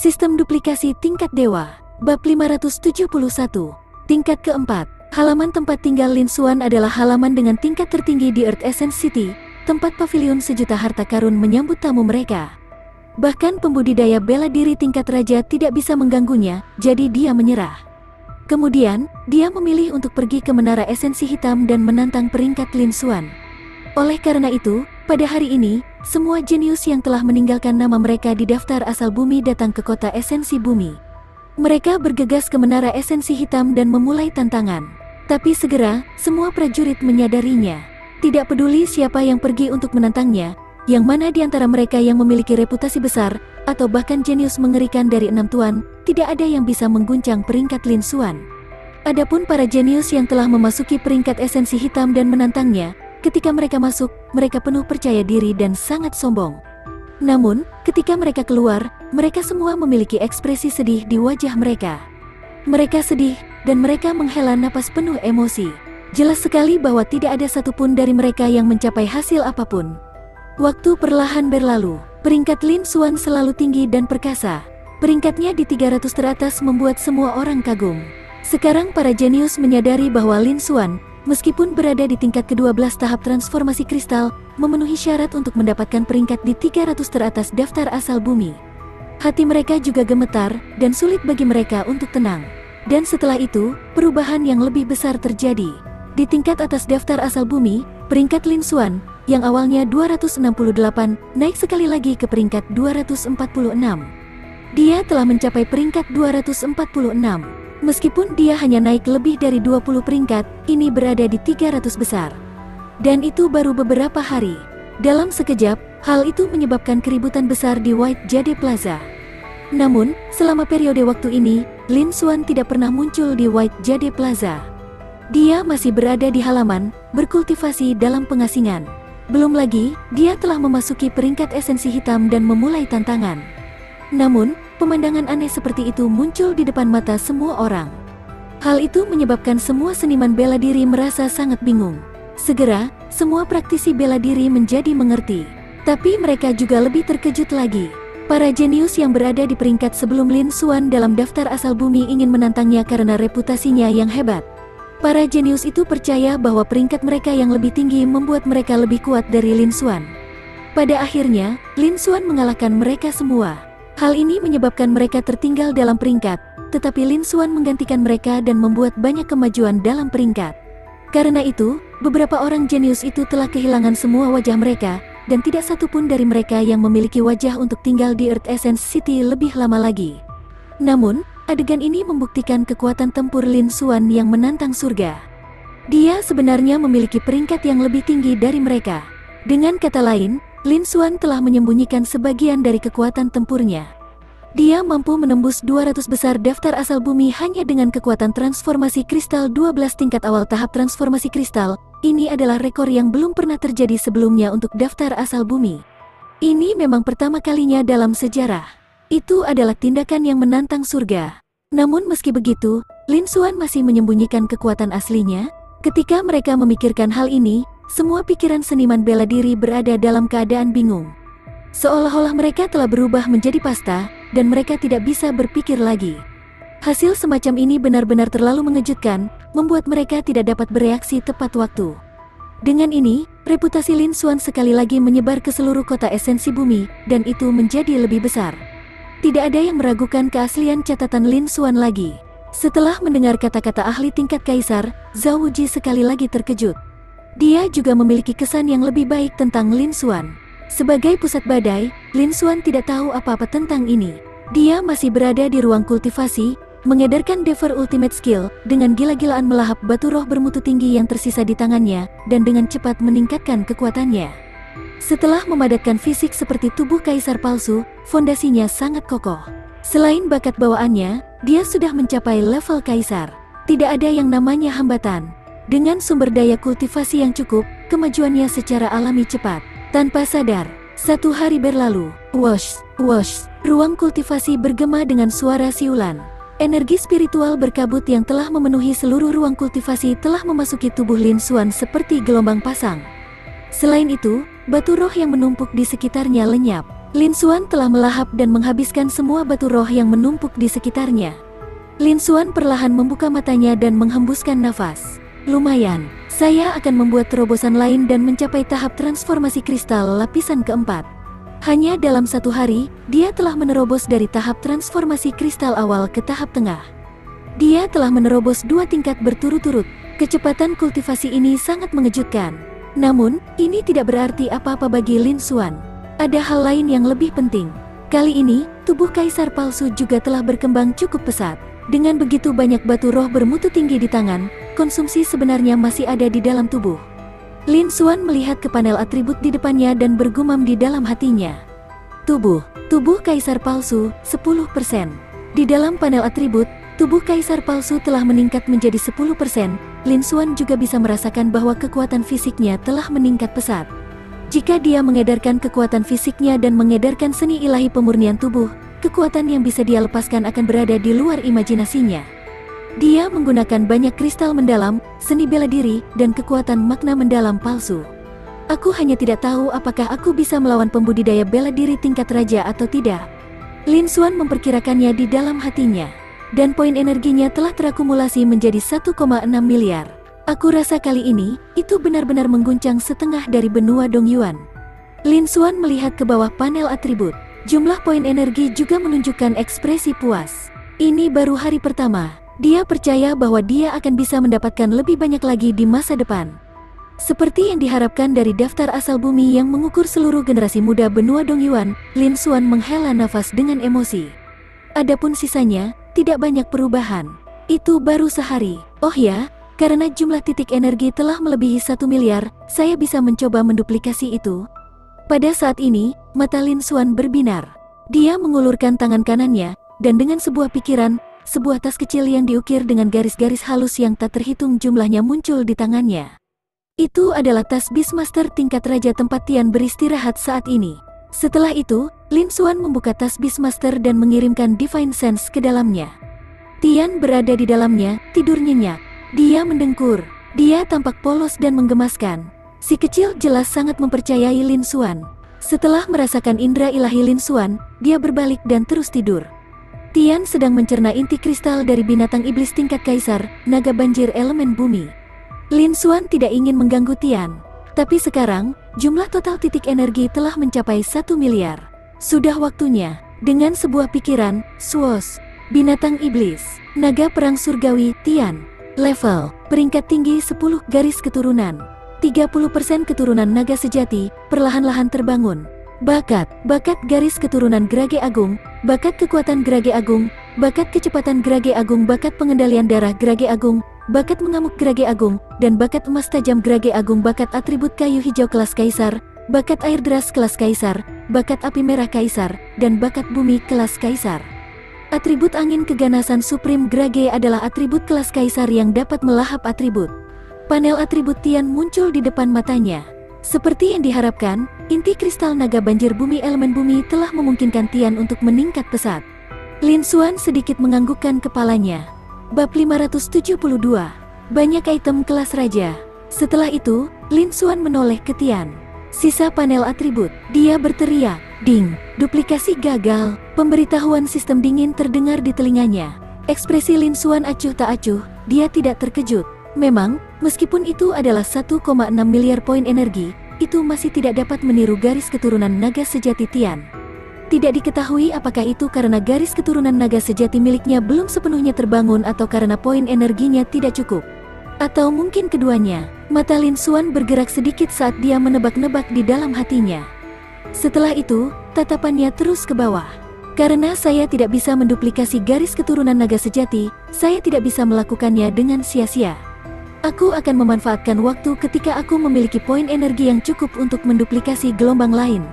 Sistem duplikasi tingkat dewa. Bab 571. Tingkat keempat. Halaman tempat tinggal Lin Xuan adalah halaman dengan tingkat tertinggi di Earth Essence City, tempat pavilion sejuta harta karun menyambut tamu mereka. Bahkan pembudidaya bela diri tingkat raja tidak bisa mengganggunya, jadi dia menyerah. Kemudian, dia memilih untuk pergi ke Menara Esensi Hitam dan menantang peringkat Lin Xuan. Oleh karena itu, pada hari ini, semua jenius yang telah meninggalkan nama mereka di daftar asal bumi datang ke kota esensi bumi. Mereka bergegas ke Menara Esensi Hitam dan memulai tantangan. Tapi segera, semua prajurit menyadarinya. Tidak peduli siapa yang pergi untuk menantangnya, yang mana di antara mereka yang memiliki reputasi besar, atau bahkan jenius mengerikan dari 6 tuan, tidak ada yang bisa mengguncang peringkat Lin Xuan. Adapun para jenius yang telah memasuki peringkat esensi hitam dan menantangnya, ketika mereka masuk, mereka penuh percaya diri dan sangat sombong. Namun, ketika mereka keluar, mereka semua memiliki ekspresi sedih di wajah mereka. Mereka sedih, dan mereka menghela napas penuh emosi. Jelas sekali bahwa tidak ada satupun dari mereka yang mencapai hasil apapun. Waktu perlahan berlalu, peringkat Lin Xuan selalu tinggi dan perkasa. Peringkatnya di 300 teratas membuat semua orang kagum. Sekarang para jenius menyadari bahwa Lin Xuan, meskipun berada di tingkat ke-12 tahap transformasi kristal, memenuhi syarat untuk mendapatkan peringkat di 300 teratas daftar asal bumi. Hati mereka juga gemetar, dan sulit bagi mereka untuk tenang. Dan setelah itu, perubahan yang lebih besar terjadi. Di tingkat atas daftar asal bumi, peringkat Lin Xuan, yang awalnya 268, naik sekali lagi ke peringkat 246. Dia telah mencapai peringkat 246. Meskipun dia hanya naik lebih dari 20 peringkat, ini berada di 300 besar. Dan itu baru beberapa hari. Dalam sekejap, hal itu menyebabkan keributan besar di White Jade Plaza. Namun, selama periode waktu ini, Lin Xuan tidak pernah muncul di White Jade Plaza. Dia masih berada di halaman, berkultivasi dalam pengasingan. Belum lagi, dia telah memasuki peringkat esensi hitam dan memulai tantangan. Namun, pemandangan aneh seperti itu muncul di depan mata semua orang. Hal itu menyebabkan semua seniman bela diri merasa sangat bingung. Segera, semua praktisi bela diri menjadi mengerti. Tapi mereka juga lebih terkejut lagi. Para jenius yang berada di peringkat sebelum Lin Xuan dalam daftar asal bumi ingin menantangnya karena reputasinya yang hebat. Para jenius itu percaya bahwa peringkat mereka yang lebih tinggi membuat mereka lebih kuat dari Lin Xuan. Pada akhirnya, Lin Xuan mengalahkan mereka semua. Hal ini menyebabkan mereka tertinggal dalam peringkat, tetapi Lin Xuan menggantikan mereka dan membuat banyak kemajuan dalam peringkat. Karena itu, beberapa orang jenius itu telah kehilangan semua wajah mereka, dan tidak satupun dari mereka yang memiliki wajah untuk tinggal di Earth Essence City lebih lama lagi. Namun, adegan ini membuktikan kekuatan tempur Lin Xuan yang menantang surga. Dia sebenarnya memiliki peringkat yang lebih tinggi dari mereka. Dengan kata lain, Lin Xuan telah menyembunyikan sebagian dari kekuatan tempurnya. Dia mampu menembus 200 besar daftar asal bumi hanya dengan kekuatan transformasi kristal 12 tingkat awal tahap transformasi kristal. Ini adalah rekor yang belum pernah terjadi sebelumnya untuk daftar asal bumi. Ini memang pertama kalinya dalam sejarah. Itu adalah tindakan yang menantang surga. Namun meski begitu, Lin Xuan masih menyembunyikan kekuatan aslinya. Ketika mereka memikirkan hal ini, semua pikiran seniman bela diri berada dalam keadaan bingung. Seolah-olah mereka telah berubah menjadi pasta, dan mereka tidak bisa berpikir lagi. Hasil semacam ini benar-benar terlalu mengejutkan, membuat mereka tidak dapat bereaksi tepat waktu. Dengan ini, reputasi Lin Xuan sekali lagi menyebar ke seluruh kota esensi bumi, dan itu menjadi lebih besar. Tidak ada yang meragukan keaslian catatan Lin Xuan lagi. Setelah mendengar kata-kata ahli tingkat kaisar, Zhao Wuji sekali lagi terkejut. Dia juga memiliki kesan yang lebih baik tentang Lin Xuan. Sebagai pusat badai, Lin Xuan tidak tahu apa-apa tentang ini. Dia masih berada di ruang kultivasi, mengedarkan Dever Ultimate Skill, dengan gila-gilaan melahap batu roh bermutu tinggi yang tersisa di tangannya, dan dengan cepat meningkatkan kekuatannya. Setelah memadatkan fisik seperti tubuh kaisar palsu, fondasinya sangat kokoh. Selain bakat bawaannya, dia sudah mencapai level kaisar. Tidak ada yang namanya hambatan. Dengan sumber daya kultivasi yang cukup, kemajuannya secara alami cepat. Tanpa sadar, satu hari berlalu. Wosh, wosh, ruang kultivasi bergema dengan suara siulan. Energi spiritual berkabut yang telah memenuhi seluruh ruang kultivasi telah memasuki tubuh Lin Xuan seperti gelombang pasang. Selain itu, batu roh yang menumpuk di sekitarnya lenyap. Lin Xuan telah melahap dan menghabiskan semua batu roh yang menumpuk di sekitarnya. Lin Xuan perlahan membuka matanya dan menghembuskan nafas. Lumayan, saya akan membuat terobosan lain dan mencapai tahap transformasi kristal lapisan keempat. Hanya dalam 1 hari, dia telah menerobos dari tahap transformasi kristal awal ke tahap tengah. Dia telah menerobos 2 tingkat berturut-turut. Kecepatan kultivasi ini sangat mengejutkan. Namun, ini tidak berarti apa-apa bagi Lin Xuan. Ada hal lain yang lebih penting. Kali ini, tubuh kaisar palsu juga telah berkembang cukup pesat. Dengan begitu banyak batu roh bermutu tinggi di tangan, konsumsi sebenarnya masih ada di dalam tubuh. Lin Xuan melihat ke panel atribut di depannya dan bergumam di dalam hatinya. Tubuh kaisar palsu, 10%. Di dalam panel atribut, tubuh kaisar palsu telah meningkat menjadi 10%. Lin Xuan juga bisa merasakan bahwa kekuatan fisiknya telah meningkat pesat. Jika dia mengedarkan kekuatan fisiknya dan mengedarkan seni ilahi pemurnian tubuh, kekuatan yang bisa dia lepaskan akan berada di luar imajinasinya. Dia menggunakan banyak kristal mendalam, seni bela diri, dan kekuatan makna mendalam palsu. Aku hanya tidak tahu apakah aku bisa melawan pembudidaya bela diri tingkat raja atau tidak. Lin Xuan memperkirakannya di dalam hatinya. Dan poin energinya telah terakumulasi menjadi 1,6 miliar. Aku rasa kali ini, itu benar-benar mengguncang setengah dari benua Dongyuan. Lin Xuan melihat ke bawah panel atribut. Jumlah poin energi juga menunjukkan ekspresi puas. Ini baru hari pertama. Dia percaya bahwa dia akan bisa mendapatkan lebih banyak lagi di masa depan. Seperti yang diharapkan dari daftar asal bumi yang mengukur seluruh generasi muda benua Dongyuan, Lin Xuan menghela nafas dengan emosi. Adapun sisanya, tidak banyak perubahan. Itu baru sehari. Oh ya, karena jumlah titik energi telah melebihi 1 miliar, saya bisa mencoba menduplikasi itu. Pada saat ini, mata Lin Xuan berbinar. Dia mengulurkan tangan kanannya, dan dengan sebuah pikiran, sebuah tas kecil yang diukir dengan garis-garis halus yang tak terhitung jumlahnya muncul di tangannya. Itu adalah tas Beastmaster tingkat raja tempat Tian beristirahat saat ini. Setelah itu, Lin Xuan membuka tas Beastmaster dan mengirimkan Divine Sense ke dalamnya. Tian berada di dalamnya, tidur nyenyak. Dia mendengkur. Dia tampak polos dan menggemaskan. Si kecil jelas sangat mempercayai Lin Xuan. Setelah merasakan indera ilahi Lin Xuan, dia berbalik dan terus tidur. Tian sedang mencerna inti kristal dari binatang iblis tingkat kaisar, naga banjir elemen bumi. Lin Xuan tidak ingin mengganggu Tian. Tapi sekarang, jumlah total titik energi telah mencapai 1 miliar. Sudah waktunya. Dengan sebuah pikiran, swoosh. Binatang iblis, naga perang surgawi, Tian. Level, peringkat tinggi 10 garis keturunan. 30% keturunan naga sejati, perlahan-lahan terbangun. Bakat garis keturunan Gerage Agung, bakat kekuatan Gerage Agung, bakat kecepatan Gerage Agung, bakat pengendalian darah Gerage Agung, bakat mengamuk Gerage Agung, dan bakat emas tajam Gerage Agung, bakat atribut kayu hijau kelas kaisar, bakat air deras kelas kaisar, bakat api merah kaisar, dan bakat bumi kelas kaisar. Atribut angin keganasan Supreme Gerage adalah atribut kelas kaisar yang dapat melahap atribut. Panel atribut Tian muncul di depan matanya. Seperti yang diharapkan, inti kristal naga banjir bumi elemen bumi telah memungkinkan Tian untuk meningkat pesat. Lin Xuan sedikit menganggukkan kepalanya. Bab 572. Banyak item kelas raja. Setelah itu, Lin Xuan menoleh ke Tian. Sisa panel atribut. Dia berteriak, "Ding!" Duplikasi gagal. Pemberitahuan sistem dingin terdengar di telinganya. Ekspresi Lin Xuan acuh tak acuh. Dia tidak terkejut. Memang, meskipun itu adalah 1,6 miliar poin energi, itu masih tidak dapat meniru garis keturunan naga sejati Tian. Tidak diketahui apakah itu karena garis keturunan naga sejati miliknya belum sepenuhnya terbangun atau karena poin energinya tidak cukup. Atau mungkin keduanya. Mata Lin Xuan bergerak sedikit saat dia menebak-nebak di dalam hatinya. Setelah itu, tatapannya terus ke bawah. Karena saya tidak bisa menduplikasi garis keturunan naga sejati, saya tidak bisa melakukannya dengan sia-sia. Aku akan memanfaatkan waktu ketika aku memiliki poin energi yang cukup untuk menduplikasi gelombang lain.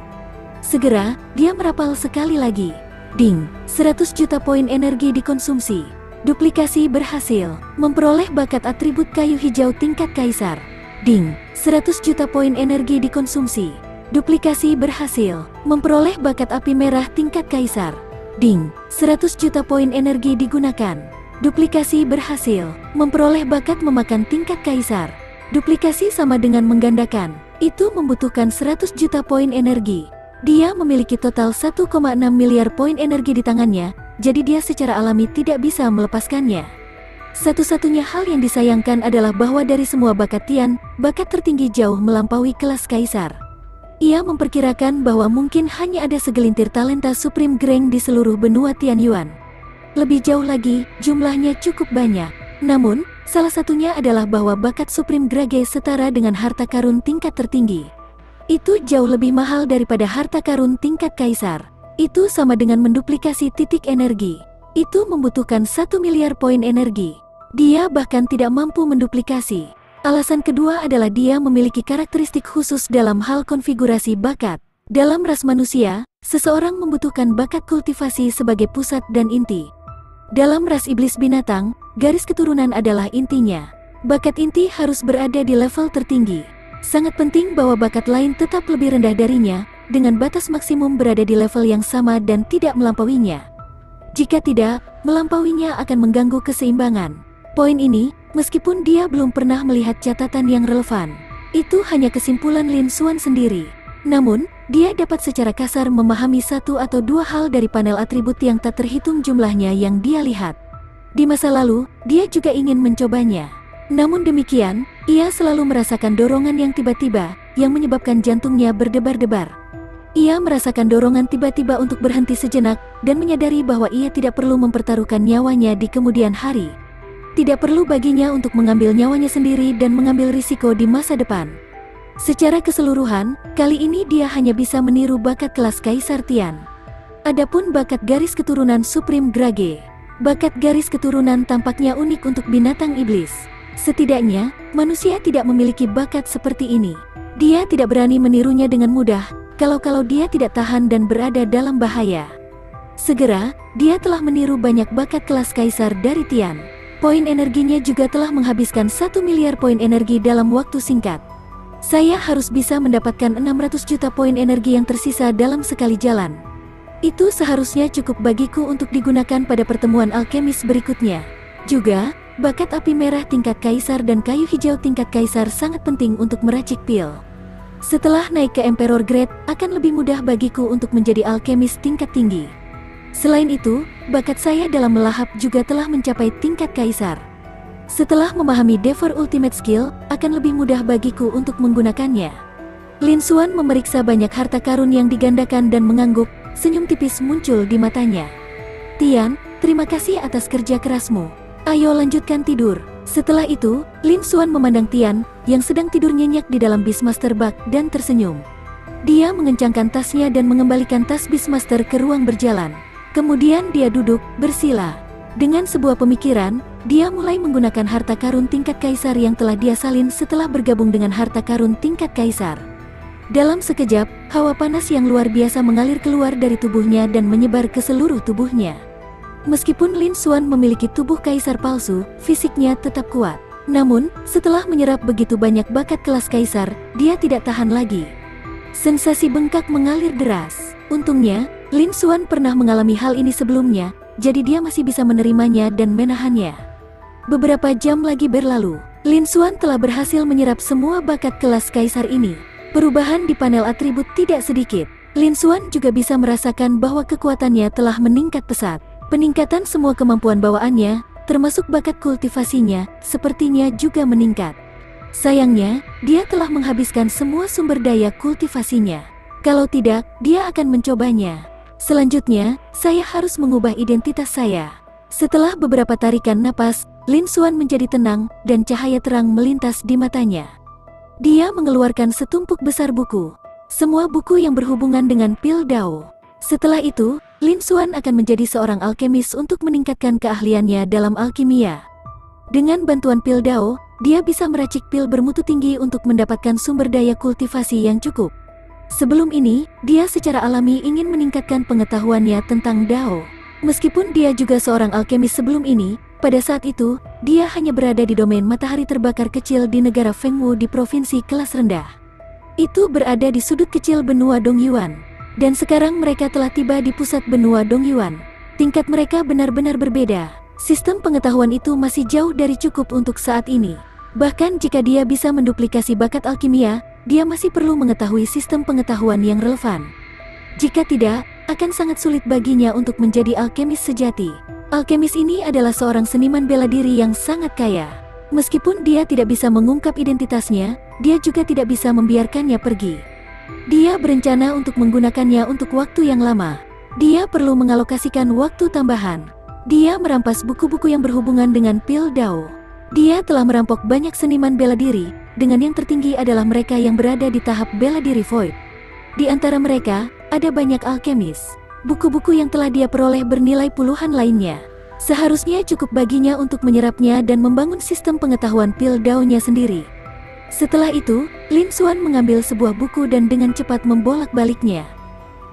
Segera, dia merapal sekali lagi. Ding, 100 juta poin energi dikonsumsi. Duplikasi berhasil. Memperoleh bakat atribut kayu hijau tingkat kaisar. Ding, 100 juta poin energi dikonsumsi. Duplikasi berhasil. Memperoleh bakat api merah tingkat kaisar. Ding, 100 juta poin energi digunakan. Duplikasi berhasil. Memperoleh bakat memakan tingkat kaisar. Duplikasi sama dengan menggandakan. Itu membutuhkan 100 juta poin energi. Dia memiliki total 1,6 miliar poin energi di tangannya, jadi dia secara alami tidak bisa melepaskannya. Satu-satunya hal yang disayangkan adalah bahwa dari semua bakat Tian, bakat tertinggi jauh melampaui kelas kaisar. Ia memperkirakan bahwa mungkin hanya ada segelintir talenta Supreme Greng di seluruh benua Tianyuan. Lebih jauh lagi, jumlahnya cukup banyak. Namun, salah satunya adalah bahwa bakat Supreme Grage setara dengan harta karun tingkat tertinggi. Itu jauh lebih mahal daripada harta karun tingkat kaisar. Itu sama dengan menduplikasi titik energi. Itu membutuhkan 1 miliar poin energi. Dia bahkan tidak mampu menduplikasi. Alasan kedua adalah dia memiliki karakteristik khusus dalam hal konfigurasi bakat. Dalam ras manusia, seseorang membutuhkan bakat kultivasi sebagai pusat dan inti. Dalam ras iblis binatang, garis keturunan adalah intinya. Bakat inti harus berada di level tertinggi. Sangat penting bahwa bakat lain tetap lebih rendah darinya, dengan batas maksimum berada di level yang sama dan tidak melampauinya. Jika tidak, melampauinya akan mengganggu keseimbangan. Poin ini, meskipun dia belum pernah melihat catatan yang relevan, itu hanya kesimpulan Lin Xuan sendiri. Namun, dia dapat secara kasar memahami satu atau dua hal dari panel atribut yang tak terhitung jumlahnya yang dia lihat. Di masa lalu, dia juga ingin mencobanya. Namun demikian, ia selalu merasakan dorongan yang tiba-tiba, yang menyebabkan jantungnya berdebar-debar. Ia merasakan dorongan tiba-tiba untuk berhenti sejenak, dan menyadari bahwa ia tidak perlu mempertaruhkan nyawanya di kemudian hari. Tidak perlu baginya untuk mengambil nyawanya sendiri dan mengambil risiko di masa depan. Secara keseluruhan, kali ini dia hanya bisa meniru bakat kelas Kaisar Tian. Adapun bakat garis keturunan Supreme Grage, bakat garis keturunan tampaknya unik untuk binatang iblis. Setidaknya, manusia tidak memiliki bakat seperti ini. Dia tidak berani menirunya dengan mudah, kalau dia tidak tahan dan berada dalam bahaya. Segera, dia telah meniru banyak bakat kelas Kaisar dari Tian. Poin energinya juga telah menghabiskan 1 miliar poin energi dalam waktu singkat. Saya harus bisa mendapatkan 600 juta poin energi yang tersisa dalam sekali jalan. Itu seharusnya cukup bagiku untuk digunakan pada pertemuan alkemis berikutnya. Juga, bakat api merah tingkat kaisar dan kayu hijau tingkat kaisar sangat penting untuk meracik pil. Setelah naik ke Emperor Grade, akan lebih mudah bagiku untuk menjadi alkemis tingkat tinggi. Selain itu, bakat saya dalam melahap juga telah mencapai tingkat kaisar. Setelah memahami Devour Ultimate Skill, akan lebih mudah bagiku untuk menggunakannya. Lin Xuan memeriksa banyak harta karun yang digandakan dan mengangguk, senyum tipis muncul di matanya. Tian, terima kasih atas kerja kerasmu. Ayo lanjutkan tidur. Setelah itu, Lin Xuan memandang Tian, yang sedang tidur nyenyak di dalam Beastmaster Bag dan tersenyum. Dia mengencangkan tasnya dan mengembalikan tas Beastmaster ke ruang berjalan. Kemudian dia duduk, bersila. Dengan sebuah pemikiran, dia mulai menggunakan harta karun tingkat kaisar yang telah dia salin setelah bergabung dengan harta karun tingkat kaisar. Dalam sekejap, hawa panas yang luar biasa mengalir keluar dari tubuhnya dan menyebar ke seluruh tubuhnya. Meskipun Lin Xuan memiliki tubuh kaisar palsu, fisiknya tetap kuat. Namun, setelah menyerap begitu banyak bakat kelas kaisar, dia tidak tahan lagi. Sensasi bengkak mengalir deras. Untungnya, Lin Xuan pernah mengalami hal ini sebelumnya, jadi dia masih bisa menerimanya dan menahannya. Beberapa jam lagi berlalu, Lin Xuan telah berhasil menyerap semua bakat kelas kaisar ini. Perubahan di panel atribut tidak sedikit. Lin Xuan juga bisa merasakan bahwa kekuatannya telah meningkat pesat. Peningkatan semua kemampuan bawaannya, termasuk bakat kultivasinya, sepertinya juga meningkat. Sayangnya, dia telah menghabiskan semua sumber daya kultivasinya. Kalau tidak, dia akan mencobanya. Selanjutnya, saya harus mengubah identitas saya. Setelah beberapa tarikan napas, Lin Xuan menjadi tenang, dan cahaya terang melintas di matanya. Dia mengeluarkan setumpuk besar buku. Semua buku yang berhubungan dengan pil Dao. Setelah itu, Lin Xuan akan menjadi seorang alkemis untuk meningkatkan keahliannya dalam alkimia. Dengan bantuan pil Dao, dia bisa meracik pil bermutu tinggi untuk mendapatkan sumber daya kultivasi yang cukup. Sebelum ini, dia secara alami ingin meningkatkan pengetahuannya tentang Dao. Meskipun dia juga seorang alkemis sebelum ini, pada saat itu, dia hanya berada di domain matahari terbakar kecil di negara Fengwu di provinsi kelas rendah. Itu berada di sudut kecil benua Dongyuan. Dan sekarang mereka telah tiba di pusat benua Dongyuan. Tingkat mereka benar-benar berbeda. Sistem pengetahuan itu masih jauh dari cukup untuk saat ini. Bahkan jika dia bisa menduplikasi bakat alkimia, dia masih perlu mengetahui sistem pengetahuan yang relevan. Jika tidak, akan sangat sulit baginya untuk menjadi alkemis sejati. Alkemis ini adalah seorang seniman bela diri yang sangat kaya. Meskipun dia tidak bisa mengungkap identitasnya, dia juga tidak bisa membiarkannya pergi. Dia berencana untuk menggunakannya untuk waktu yang lama. Dia perlu mengalokasikan waktu tambahan. Dia merampas buku-buku yang berhubungan dengan pil Dao. Dia telah merampok banyak seniman bela diri, dengan yang tertinggi adalah mereka yang berada di tahap bela diri void. Di antara mereka, ada banyak alkemis. Buku-buku yang telah dia peroleh bernilai puluhan lainnya. Seharusnya cukup baginya untuk menyerapnya dan membangun sistem pengetahuan pil Dao-nya sendiri. Setelah itu, Lin Xuan mengambil sebuah buku dan dengan cepat membolak-baliknya.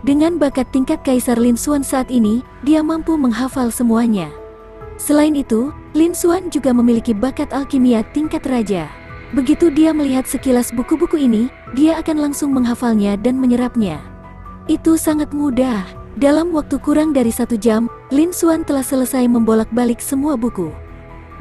Dengan bakat tingkat Kaisar Lin Xuan saat ini, dia mampu menghafal semuanya. Selain itu, Lin Xuan juga memiliki bakat alkimia tingkat raja. Begitu dia melihat sekilas buku-buku ini, dia akan langsung menghafalnya dan menyerapnya. Itu sangat mudah. Dalam waktu kurang dari 1 jam, Lin Xuan telah selesai membolak-balik semua buku.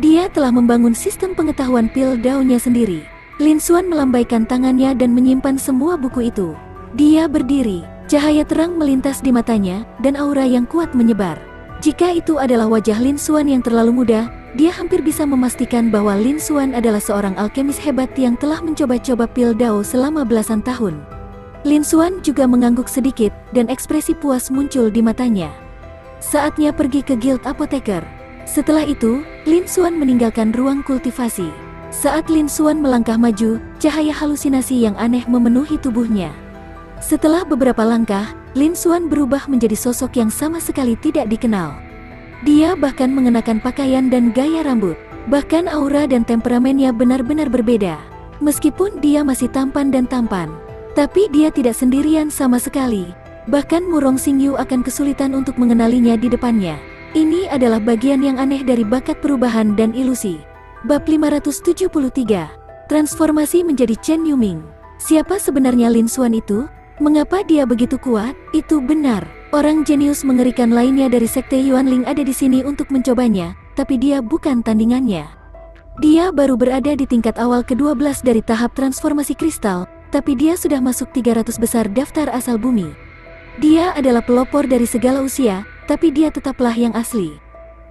Dia telah membangun sistem pengetahuan pil Dao-nya sendiri. Lin Xuan melambaikan tangannya dan menyimpan semua buku itu. Dia berdiri, cahaya terang melintas di matanya, dan aura yang kuat menyebar. Jika itu adalah wajah Lin Xuan yang terlalu muda, dia hampir bisa memastikan bahwa Lin Xuan adalah seorang alkemis hebat yang telah mencoba-coba pil Dao selama belasan tahun. Lin Xuan juga mengangguk sedikit, dan ekspresi puas muncul di matanya. Saatnya pergi ke Guild Apoteker. Setelah itu, Lin Xuan meninggalkan ruang kultivasi. Saat Lin Xuan melangkah maju, cahaya halusinasi yang aneh memenuhi tubuhnya. Setelah beberapa langkah, Lin Xuan berubah menjadi sosok yang sama sekali tidak dikenal. Dia bahkan mengenakan pakaian dan gaya rambut. Bahkan aura dan temperamennya benar-benar berbeda. Meskipun dia masih tampan dan tampan, tapi dia tidak sendirian sama sekali. Bahkan Murong Xingyu akan kesulitan untuk mengenalinya di depannya. Ini adalah bagian yang aneh dari bakat perubahan dan ilusi. Bab 573. Transformasi menjadi Chen Yuming. Siapa sebenarnya Lin Xuan itu? Mengapa dia begitu kuat? Itu benar. Orang jenius mengerikan lainnya dari Sekte Yuanling ada di sini untuk mencobanya, tapi dia bukan tandingannya. Dia baru berada di tingkat awal ke-12 dari tahap transformasi kristal, tapi dia sudah masuk 300 besar daftar asal bumi. Dia adalah pelopor dari segala usia, tapi dia tetaplah yang asli.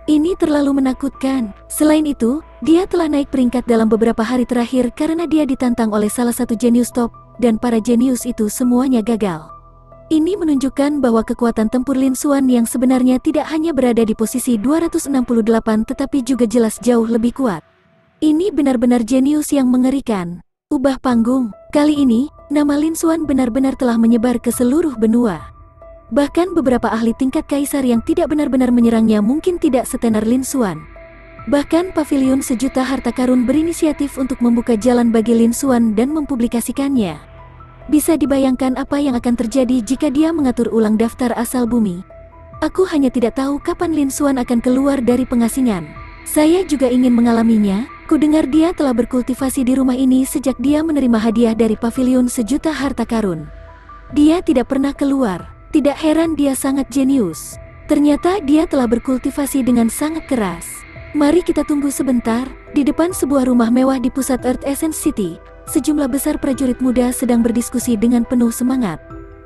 Ini terlalu menakutkan. Selain itu, dia telah naik peringkat dalam beberapa hari terakhir karena dia ditantang oleh salah satu jenius top, dan para jenius itu semuanya gagal. Ini menunjukkan bahwa kekuatan tempur Lin Xuan yang sebenarnya tidak hanya berada di posisi 268 tetapi juga jelas jauh lebih kuat. Ini benar-benar jenius yang mengerikan. Ubah panggung. Kali ini, nama Lin Xuan benar-benar telah menyebar ke seluruh benua. Bahkan beberapa ahli tingkat kaisar yang tidak benar-benar menyerangnya mungkin tidak setenar Lin Xuan. Bahkan Paviliun Sejuta Harta Karun berinisiatif untuk membuka jalan bagi Lin Xuan dan mempublikasikannya. Bisa dibayangkan apa yang akan terjadi jika dia mengatur ulang daftar asal bumi. Aku hanya tidak tahu kapan Lin Xuan akan keluar dari pengasingan. Saya juga ingin mengalaminya. Kudengar dia telah berkultivasi di rumah ini sejak dia menerima hadiah dari Paviliun Sejuta Harta Karun. Dia tidak pernah keluar. Tidak heran dia sangat jenius. Ternyata dia telah berkultivasi dengan sangat keras. Mari kita tunggu sebentar. Di depan sebuah rumah mewah di pusat Earth Essence City, sejumlah besar prajurit muda sedang berdiskusi dengan penuh semangat.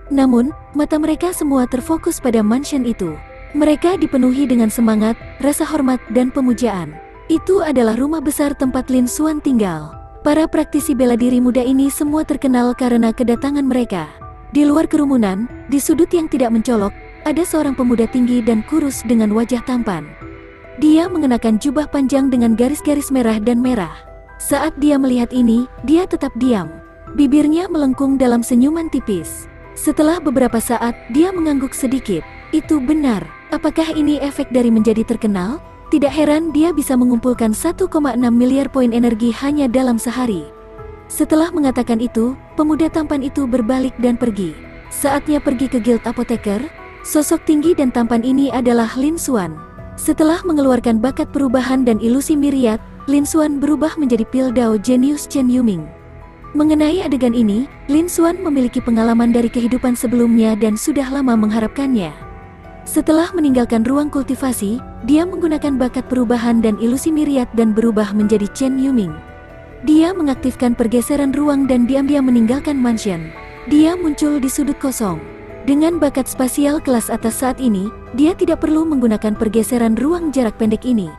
Namun, mata mereka semua terfokus pada mansion itu. Mereka dipenuhi dengan semangat, rasa hormat dan pemujaan. Itu adalah rumah besar tempat Lin Xuan tinggal. Para praktisi bela diri muda ini semua terkenal karena kedatangan mereka. Di luar kerumunan, di sudut yang tidak mencolok, ada seorang pemuda tinggi dan kurus dengan wajah tampan. Dia mengenakan jubah panjang dengan garis-garis merah dan merah. Saat dia melihat ini, dia tetap diam. Bibirnya melengkung dalam senyuman tipis. Setelah beberapa saat, dia mengangguk sedikit. Itu benar. Apakah ini efek dari menjadi terkenal? Tidak heran dia bisa mengumpulkan 1,6 miliar poin energi hanya dalam sehari. Setelah mengatakan itu, pemuda tampan itu berbalik dan pergi. Saatnya pergi ke Guild Apoteker. Sosok tinggi dan tampan ini adalah Lin Xuan. Setelah mengeluarkan bakat perubahan dan ilusi miriat, Lin Xuan berubah menjadi pil Dao jenius Chen Yuming. Mengenai adegan ini, Lin Xuan memiliki pengalaman dari kehidupan sebelumnya dan sudah lama mengharapkannya. Setelah meninggalkan ruang kultivasi, dia menggunakan bakat perubahan dan ilusi miriat dan berubah menjadi Chen Yuming. Dia mengaktifkan pergeseran ruang dan diam-diam meninggalkan mansion. Dia muncul di sudut kosong. Dengan bakat spasial kelas atas saat ini, dia tidak perlu menggunakan pergeseran ruang jarak pendek ini.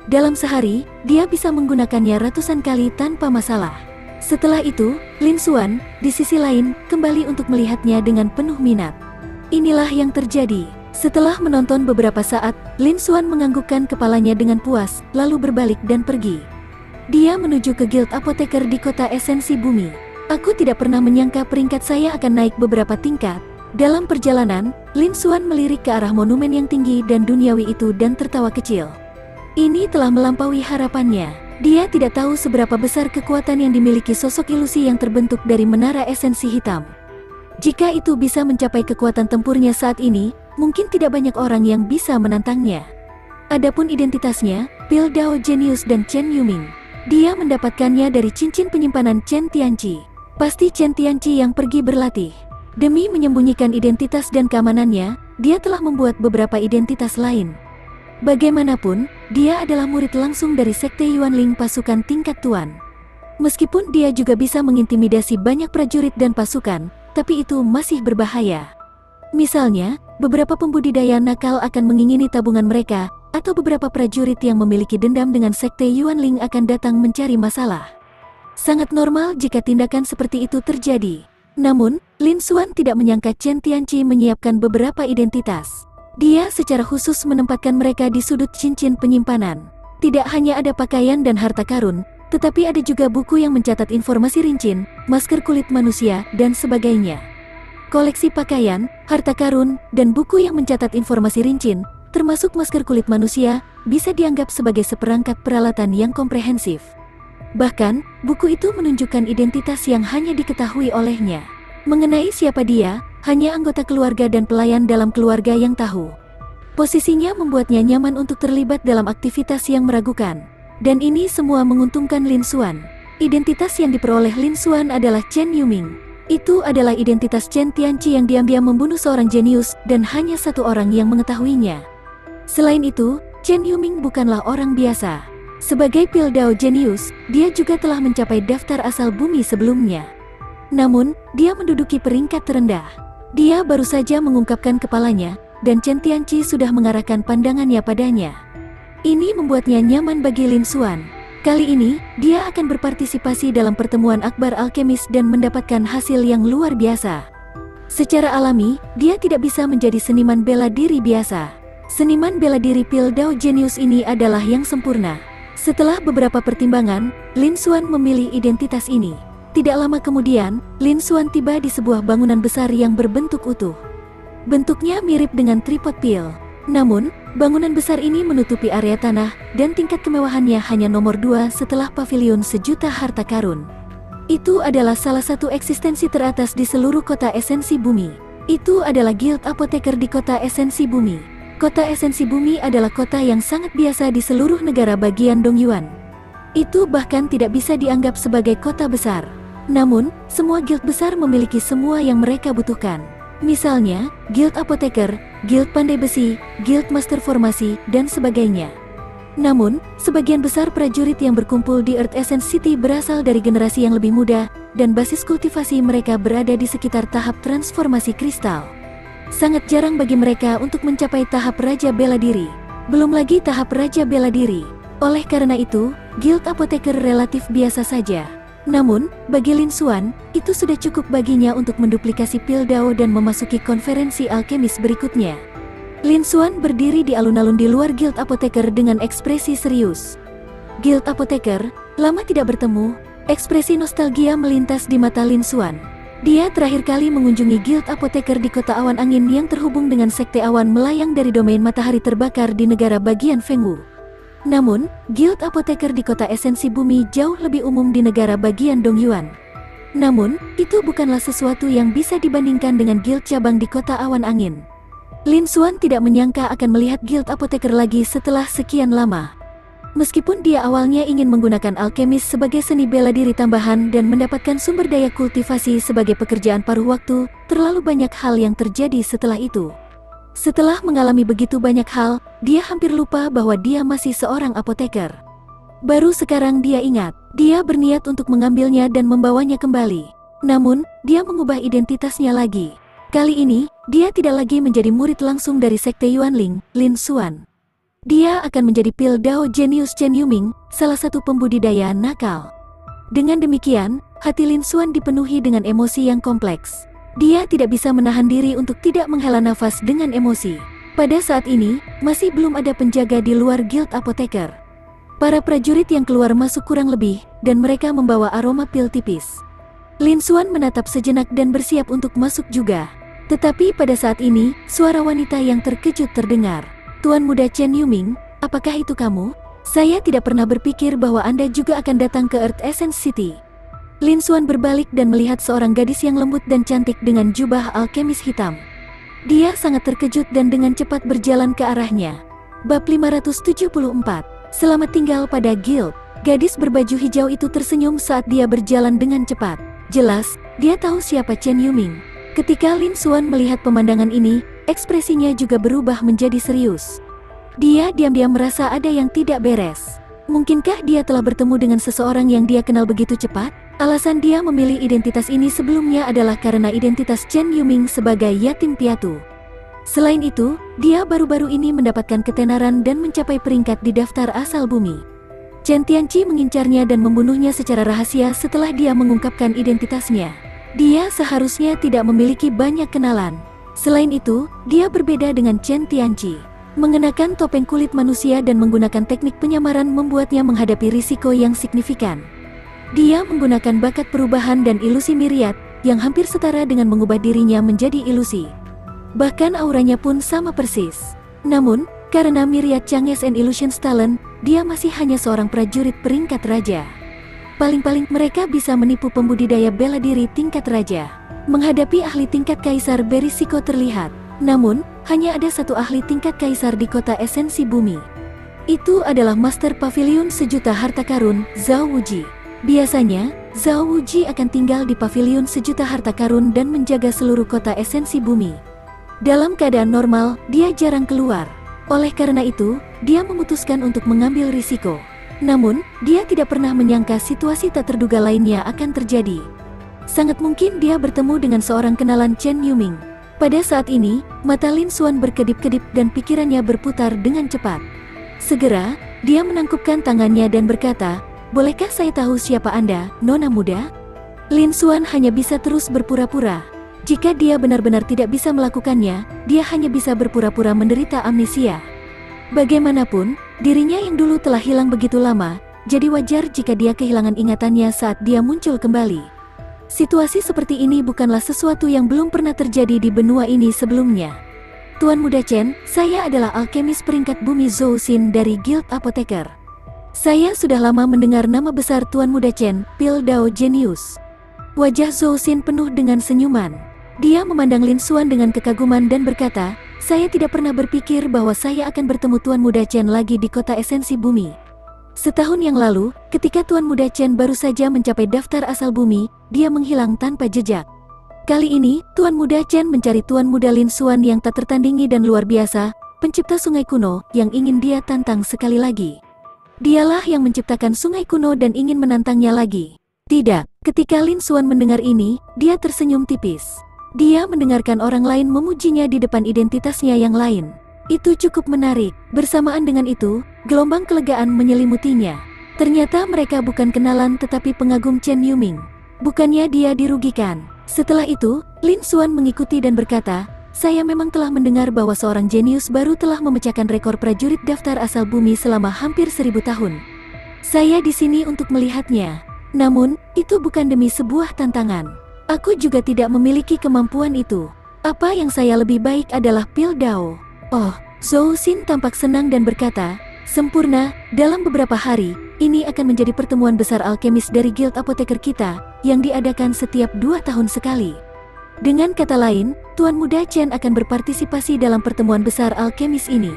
Dalam sehari, dia bisa menggunakannya ratusan kali tanpa masalah. Setelah itu, Lin Xuan, di sisi lain, kembali untuk melihatnya dengan penuh minat. Inilah yang terjadi. Setelah menonton beberapa saat, Lin Xuan menganggukkan kepalanya dengan puas, lalu berbalik dan pergi. Dia menuju ke Guild Apoteker di kota esensi bumi. Aku tidak pernah menyangka peringkat saya akan naik beberapa tingkat. Dalam perjalanan, Lin Xuan melirik ke arah monumen yang tinggi dan duniawi itu dan tertawa kecil. Ini telah melampaui harapannya. Dia tidak tahu seberapa besar kekuatan yang dimiliki sosok ilusi yang terbentuk dari menara esensi hitam. Jika itu bisa mencapai kekuatan tempurnya saat ini, mungkin tidak banyak orang yang bisa menantangnya. Adapun identitasnya, Pil Dao Genius dan Chen Yuming. Dia mendapatkannya dari cincin penyimpanan Chen Tianqi. Pasti Chen Tianqi yang pergi berlatih. Demi menyembunyikan identitas dan keamanannya, dia telah membuat beberapa identitas lain. Bagaimanapun, dia adalah murid langsung dari Sekte Yuanling pasukan tingkat tuan. Meskipun dia juga bisa mengintimidasi banyak prajurit dan pasukan, tapi itu masih berbahaya. Misalnya, beberapa pembudidaya nakal akan mengingini tabungan mereka, atau beberapa prajurit yang memiliki dendam dengan Sekte Yuanling akan datang mencari masalah. Sangat normal jika tindakan seperti itu terjadi. Namun, Lin Xuan tidak menyangka Chen Tianqi menyiapkan beberapa identitas. Dia secara khusus menempatkan mereka di sudut cincin penyimpanan. Tidak hanya ada pakaian dan harta karun, tetapi ada juga buku yang mencatat informasi rincin, masker kulit manusia, dan sebagainya. Koleksi pakaian, harta karun, dan buku yang mencatat informasi rincin, termasuk masker kulit manusia, bisa dianggap sebagai seperangkat peralatan yang komprehensif. Bahkan, buku itu menunjukkan identitas yang hanya diketahui olehnya. Mengenai siapa dia, hanya anggota keluarga dan pelayan dalam keluarga yang tahu. Posisinya membuatnya nyaman untuk terlibat dalam aktivitas yang meragukan. Dan ini semua menguntungkan Lin Xuan. Identitas yang diperoleh Lin Xuan adalah Chen Yuming. Itu adalah identitas Chen Tianqi yang diam-diam membunuh seorang jenius dan hanya satu orang yang mengetahuinya. Selain itu, Chen Yuming bukanlah orang biasa. Sebagai Pil Dao Genius, dia juga telah mencapai daftar asal bumi sebelumnya. Namun, dia menduduki peringkat terendah. Dia baru saja mengungkapkan kepalanya, dan Chen Tianqi sudah mengarahkan pandangannya padanya. Ini membuatnya nyaman bagi Lin Xuan. Kali ini, dia akan berpartisipasi dalam pertemuan akbar alkemis dan mendapatkan hasil yang luar biasa. Secara alami, dia tidak bisa menjadi seniman bela diri biasa. Seniman bela diri Pil Dao Genius ini adalah yang sempurna. Setelah beberapa pertimbangan, Lin Xuan memilih identitas ini. Tidak lama kemudian, Lin Xuan tiba di sebuah bangunan besar yang berbentuk utuh. Bentuknya mirip dengan tripod pil. Namun, bangunan besar ini menutupi area tanah, dan tingkat kemewahannya hanya nomor 2 setelah pavilion sejuta harta karun. Itu adalah salah satu eksistensi teratas di seluruh kota esensi bumi. Itu adalah Guild Apoteker di kota esensi bumi. Kota esensi bumi adalah kota yang sangat biasa di seluruh negara bagian Dongyuan. Itu bahkan tidak bisa dianggap sebagai kota besar. Namun, semua guild besar memiliki semua yang mereka butuhkan. Misalnya, Guild Apoteker, Guild Pandai Besi, Guild Master Formasi, dan sebagainya. Namun, sebagian besar prajurit yang berkumpul di Earth Essence City berasal dari generasi yang lebih muda, dan basis kultivasi mereka berada di sekitar tahap transformasi kristal. Sangat jarang bagi mereka untuk mencapai tahap Raja Bela Diri. Belum lagi tahap Raja Bela Diri. Oleh karena itu, Guild Apoteker relatif biasa saja. Namun, bagi Lin Xuan, itu sudah cukup baginya untuk menduplikasi Pil Dao dan memasuki konferensi alkemis berikutnya. Lin Xuan berdiri di alun-alun di luar Guild Apoteker dengan ekspresi serius. Guild Apoteker, lama tidak bertemu, ekspresi nostalgia melintas di mata Lin Xuan. Dia terakhir kali mengunjungi Guild Apoteker di kota awan angin yang terhubung dengan sekte awan melayang dari domain matahari terbakar di negara bagian Fengwu. Namun, Guild Apoteker di kota esensi bumi jauh lebih umum di negara bagian Dongyuan. Namun, itu bukanlah sesuatu yang bisa dibandingkan dengan guild cabang di kota awan angin. Lin Xuan tidak menyangka akan melihat Guild Apoteker lagi setelah sekian lama. Meskipun dia awalnya ingin menggunakan alkemis sebagai seni bela diri tambahan dan mendapatkan sumber daya kultivasi sebagai pekerjaan paruh waktu, terlalu banyak hal yang terjadi setelah itu. Setelah mengalami begitu banyak hal, dia hampir lupa bahwa dia masih seorang apoteker. Baru sekarang dia ingat, dia berniat untuk mengambilnya dan membawanya kembali. Namun, dia mengubah identitasnya lagi. Kali ini, dia tidak lagi menjadi murid langsung dari Sekte Yuanling, Lin Xuan. Dia akan menjadi Pil Dao Genius Chen Yuming, salah satu pembudidaya nakal. Dengan demikian, hati Lin Xuan dipenuhi dengan emosi yang kompleks. Dia tidak bisa menahan diri untuk tidak menghela nafas dengan emosi. Pada saat ini, masih belum ada penjaga di luar Guild Apoteker. Para prajurit yang keluar masuk kurang lebih, dan mereka membawa aroma pil tipis. Lin Xuan menatap sejenak dan bersiap untuk masuk juga. Tetapi pada saat ini, suara wanita yang terkejut terdengar. Tuan Muda Chen Yuming, apakah itu kamu? Saya tidak pernah berpikir bahwa Anda juga akan datang ke Earth Essence City. Lin Xuan berbalik dan melihat seorang gadis yang lembut dan cantik dengan jubah alkemis hitam. Dia sangat terkejut dan dengan cepat berjalan ke arahnya. Bab 574. Selamat tinggal pada Guild. Gadis berbaju hijau itu tersenyum saat dia berjalan dengan cepat. Jelas, dia tahu siapa Chen Yuming. Ketika Lin Xuan melihat pemandangan ini, ekspresinya juga berubah menjadi serius. Dia diam-diam merasa ada yang tidak beres. Mungkinkah dia telah bertemu dengan seseorang yang dia kenal begitu cepat? Alasan dia memilih identitas ini sebelumnya adalah karena identitas Chen Yuming sebagai yatim piatu. Selain itu, dia baru-baru ini mendapatkan ketenaran dan mencapai peringkat di daftar asal bumi. Chen Tianqi mengincarnya dan membunuhnya secara rahasia setelah dia mengungkapkan identitasnya. Dia seharusnya tidak memiliki banyak kenalan. Selain itu, dia berbeda dengan Chen Tianqi. Mengenakan topeng kulit manusia dan menggunakan teknik penyamaran membuatnya menghadapi risiko yang signifikan. Dia menggunakan bakat perubahan dan ilusi miriat, yang hampir setara dengan mengubah dirinya menjadi ilusi. Bahkan auranya pun sama persis. Namun, karena miriat Changes and Illusions talent, dia masih hanya seorang prajurit peringkat raja. Paling-paling mereka bisa menipu pembudidaya bela diri tingkat raja. Menghadapi ahli tingkat kaisar berisiko terlihat. Namun, hanya ada satu ahli tingkat kaisar di kota esensi bumi. Itu adalah Master Pavilion Sejuta Harta Karun, Zhao Wuji. Biasanya, Zhao Wuji akan tinggal di Pavilion Sejuta Harta Karun dan menjaga seluruh kota esensi bumi. Dalam keadaan normal, dia jarang keluar. Oleh karena itu, dia memutuskan untuk mengambil risiko. Namun, dia tidak pernah menyangka situasi tak terduga lainnya akan terjadi. Sangat mungkin dia bertemu dengan seorang kenalan Chen Yuming. Pada saat ini, mata Lin Xuan berkedip-kedip dan pikirannya berputar dengan cepat. Segera, dia menangkupkan tangannya dan berkata, "Bolehkah saya tahu siapa Anda, Nona muda?" Lin Xuan hanya bisa terus berpura-pura. Jika dia benar-benar tidak bisa melakukannya, dia hanya bisa berpura-pura menderita amnesia. Bagaimanapun, dirinya yang dulu telah hilang begitu lama, jadi wajar jika dia kehilangan ingatannya saat dia muncul kembali. Situasi seperti ini bukanlah sesuatu yang belum pernah terjadi di benua ini sebelumnya. Tuan Muda Chen, saya adalah alkemis peringkat bumi Zhou Xin dari Guild Apoteker. Saya sudah lama mendengar nama besar Tuan Muda Chen, Pil Dao Genius. Wajah Zhou Xin penuh dengan senyuman. Dia memandang Lin Xuan dengan kekaguman dan berkata, "Saya tidak pernah berpikir bahwa saya akan bertemu Tuan Muda Chen lagi di kota esensi bumi. Setahun yang lalu, ketika Tuan Muda Chen baru saja mencapai daftar asal bumi, dia menghilang tanpa jejak. Kali ini, Tuan Muda Chen mencari Tuan Muda Lin Xuan yang tak tertandingi dan luar biasa, pencipta sungai kuno, yang ingin dia tantang sekali lagi. Dialah yang menciptakan sungai kuno dan ingin menantangnya lagi." Tidak, ketika Lin Xuan mendengar ini, dia tersenyum tipis. Dia mendengarkan orang lain memujinya di depan identitasnya yang lain. Itu cukup menarik. Bersamaan dengan itu, gelombang kelegaan menyelimutinya. Ternyata mereka bukan kenalan tetapi pengagum Chen Yuming. Bukannya dia dirugikan. Setelah itu, Lin Xuan mengikuti dan berkata, "Saya memang telah mendengar bahwa seorang jenius baru telah memecahkan rekor prajurit daftar asal bumi selama hampir 1000 tahun. Saya di sini untuk melihatnya. Namun, itu bukan demi sebuah tantangan. Aku juga tidak memiliki kemampuan itu. Apa yang saya lebih baik adalah Pil Dao." Oh, Zhou Xin tampak senang dan berkata, "Sempurna, dalam beberapa hari, ini akan menjadi pertemuan besar alkemis dari Guild Apoteker kita, yang diadakan setiap 2 tahun sekali. Dengan kata lain, Tuan Muda Chen akan berpartisipasi dalam pertemuan besar alkemis ini.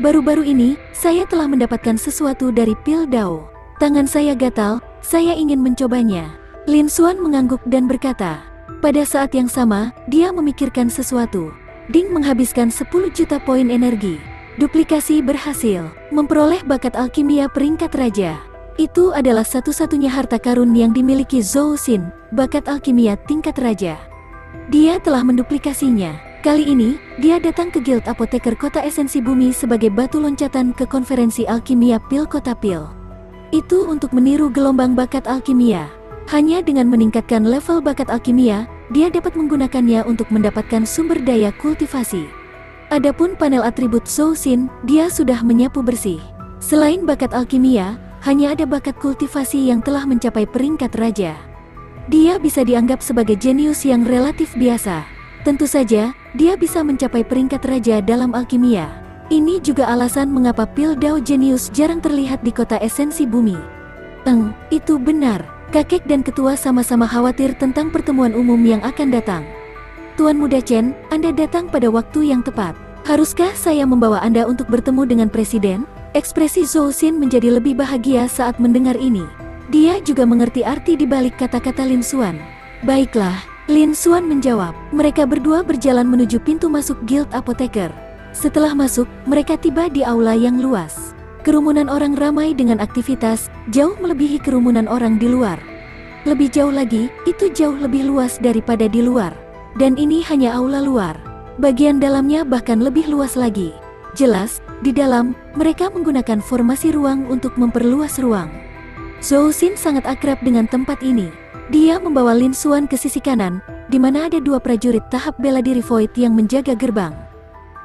Baru-baru ini, saya telah mendapatkan sesuatu dari Pil Dao. Tangan saya gatal, saya ingin mencobanya." Lin Xuan mengangguk dan berkata. Pada saat yang sama, dia memikirkan sesuatu. Ding menghabiskan 10 juta poin energi. Duplikasi berhasil, memperoleh bakat alkimia peringkat raja. Itu adalah satu-satunya harta karun yang dimiliki Zhou Xin, bakat alkimia tingkat raja. Dia telah menduplikasinya. Kali ini, dia datang ke Guild Apoteker Kota Esensi Bumi sebagai batu loncatan ke konferensi alkimia Pil Kota Pil. Itu untuk meniru gelombang bakat alkimia. Hanya dengan meningkatkan level bakat alkimia, dia dapat menggunakannya untuk mendapatkan sumber daya kultivasi. Adapun panel atribut Zhou Xin, dia sudah menyapu bersih. Selain bakat alkimia, hanya ada bakat kultivasi yang telah mencapai peringkat raja. Dia bisa dianggap sebagai jenius yang relatif biasa. Tentu saja, dia bisa mencapai peringkat raja dalam alkimia. Ini juga alasan mengapa Pil Dao Jenius jarang terlihat di kota esensi bumi. Itu benar. Kakek dan ketua sama-sama khawatir tentang pertemuan umum yang akan datang. Tuan Muda Chen, Anda datang pada waktu yang tepat. Haruskah saya membawa Anda untuk bertemu dengan Presiden? Ekspresi Zhou Xin menjadi lebih bahagia saat mendengar ini. Dia juga mengerti arti di balik kata-kata Lin Xuan. Baiklah. Lin Xuan menjawab. Mereka berdua berjalan menuju pintu masuk Guild Apoteker. Setelah masuk, mereka tiba di aula yang luas. Kerumunan orang ramai dengan aktivitas, jauh melebihi kerumunan orang di luar. Lebih jauh lagi, itu jauh lebih luas daripada di luar. Dan ini hanya aula luar. Bagian dalamnya bahkan lebih luas lagi. Jelas, di dalam, mereka menggunakan formasi ruang untuk memperluas ruang. Zhou Xin sangat akrab dengan tempat ini. Dia membawa Lin Xuan ke sisi kanan, di mana ada dua prajurit tahap bela diri Void yang menjaga gerbang.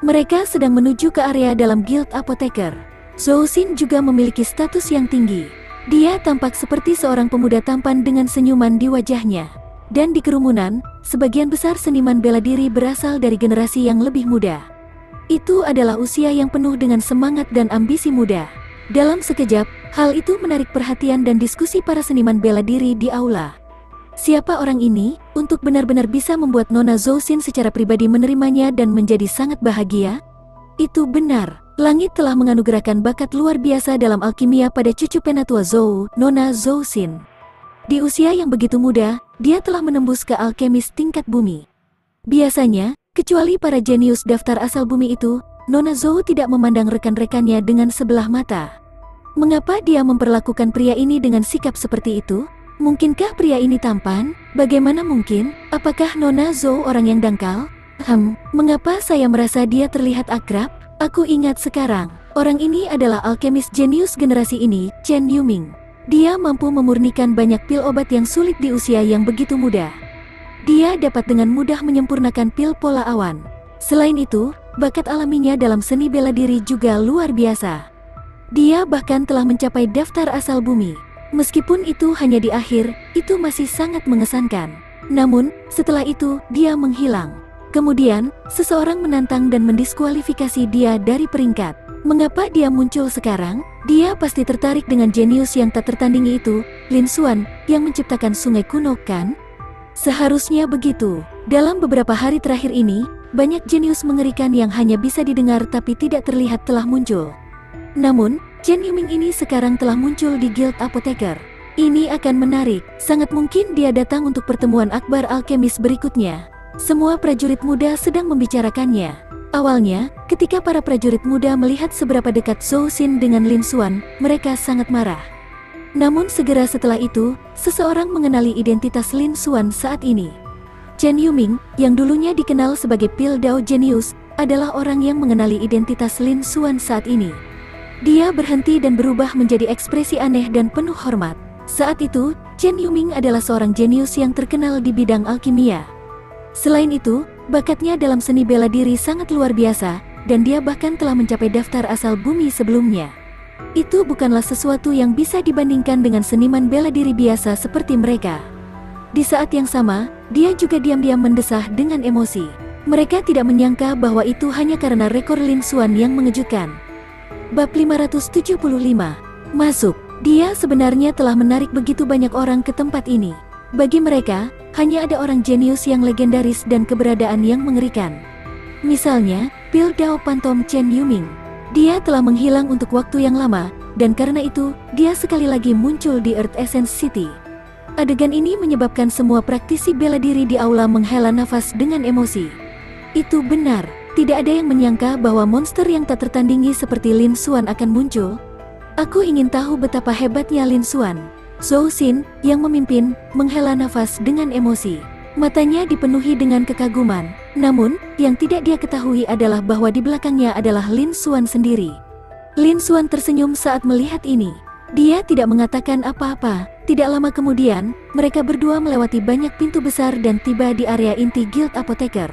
Mereka sedang menuju ke area dalam Guild Apoteker. Zhou Xin juga memiliki status yang tinggi. Dia tampak seperti seorang pemuda tampan dengan senyuman di wajahnya. Dan di kerumunan, sebagian besar seniman bela diri berasal dari generasi yang lebih muda. Itu adalah usia yang penuh dengan semangat dan ambisi muda. Dalam sekejap, hal itu menarik perhatian dan diskusi para seniman bela diri di aula. Siapa orang ini, untuk benar-benar bisa membuat Nona Zhou Xin secara pribadi menerimanya dan menjadi sangat bahagia? Itu benar, langit telah menganugerahkan bakat luar biasa dalam alkimia pada cucu penatua Zhou, Nona Zhou Xin. Di usia yang begitu muda, dia telah menembus ke alkemis tingkat bumi. Biasanya, kecuali para jenius daftar asal bumi itu, Nona Zhou tidak memandang rekan-rekannya dengan sebelah mata. Mengapa dia memperlakukan pria ini dengan sikap seperti itu? Mungkinkah pria ini tampan? Bagaimana mungkin? Apakah Nona Zhou orang yang dangkal? Mengapa saya merasa dia terlihat akrab? Aku ingat sekarang, orang ini adalah alkemis jenius generasi ini, Chen Yuming. Dia mampu memurnikan banyak pil obat yang sulit di usia yang begitu muda. Dia dapat dengan mudah menyempurnakan pil pola awan. Selain itu, bakat alaminya dalam seni bela diri juga luar biasa. Dia bahkan telah mencapai daftar asal bumi. Meskipun itu hanya di akhir, itu masih sangat mengesankan. Namun, setelah itu, dia menghilang. Kemudian, seseorang menantang dan mendiskualifikasi dia dari peringkat. Mengapa dia muncul sekarang? Dia pasti tertarik dengan jenius yang tak tertandingi itu, Lin Xuan, yang menciptakan sungai kuno, kan? Seharusnya begitu. Dalam beberapa hari terakhir ini, banyak jenius mengerikan yang hanya bisa didengar tapi tidak terlihat telah muncul. Namun, Chen Yuming ini sekarang telah muncul di Guild Apoteker. Ini akan menarik, sangat mungkin dia datang untuk pertemuan akbar alkemis berikutnya. Semua prajurit muda sedang membicarakannya. Awalnya, ketika para prajurit muda melihat seberapa dekat Zhou Xin dengan Lin Xuan, mereka sangat marah. Namun segera setelah itu, seseorang mengenali identitas Lin Xuan saat ini. Chen Yuming, yang dulunya dikenal sebagai Pil Dao Jenius, adalah orang yang mengenali identitas Lin Xuan saat ini. Dia berhenti dan berubah menjadi ekspresi aneh dan penuh hormat. Saat itu, Chen Yuming adalah seorang jenius yang terkenal di bidang alkimia. Selain itu, bakatnya dalam seni bela diri sangat luar biasa, dan dia bahkan telah mencapai daftar asal bumi sebelumnya. Itu bukanlah sesuatu yang bisa dibandingkan dengan seniman bela diri biasa seperti mereka. Di saat yang sama, dia juga diam-diam mendesah dengan emosi. Mereka tidak menyangka bahwa itu hanya karena rekor Lin Xuan yang mengejutkan. Bab 575. Masuk. Dia sebenarnya telah menarik begitu banyak orang ke tempat ini. Bagi mereka, hanya ada orang jenius yang legendaris dan keberadaan yang mengerikan. Misalnya, Pil Dao Pantom Chen Yuming. Dia telah menghilang untuk waktu yang lama, dan karena itu, dia sekali lagi muncul di Earth Essence City. Adegan ini menyebabkan semua praktisi bela diri di aula menghela nafas dengan emosi. Itu benar. Tidak ada yang menyangka bahwa monster yang tak tertandingi seperti Lin Xuan akan muncul. Aku ingin tahu betapa hebatnya Lin Xuan. Zhou Xin, yang memimpin, menghela nafas dengan emosi. Matanya dipenuhi dengan kekaguman. Namun, yang tidak dia ketahui adalah bahwa di belakangnya adalah Lin Xuan sendiri. Lin Xuan tersenyum saat melihat ini. Dia tidak mengatakan apa-apa. Tidak lama kemudian, mereka berdua melewati banyak pintu besar dan tiba di area inti Guild Apoteker.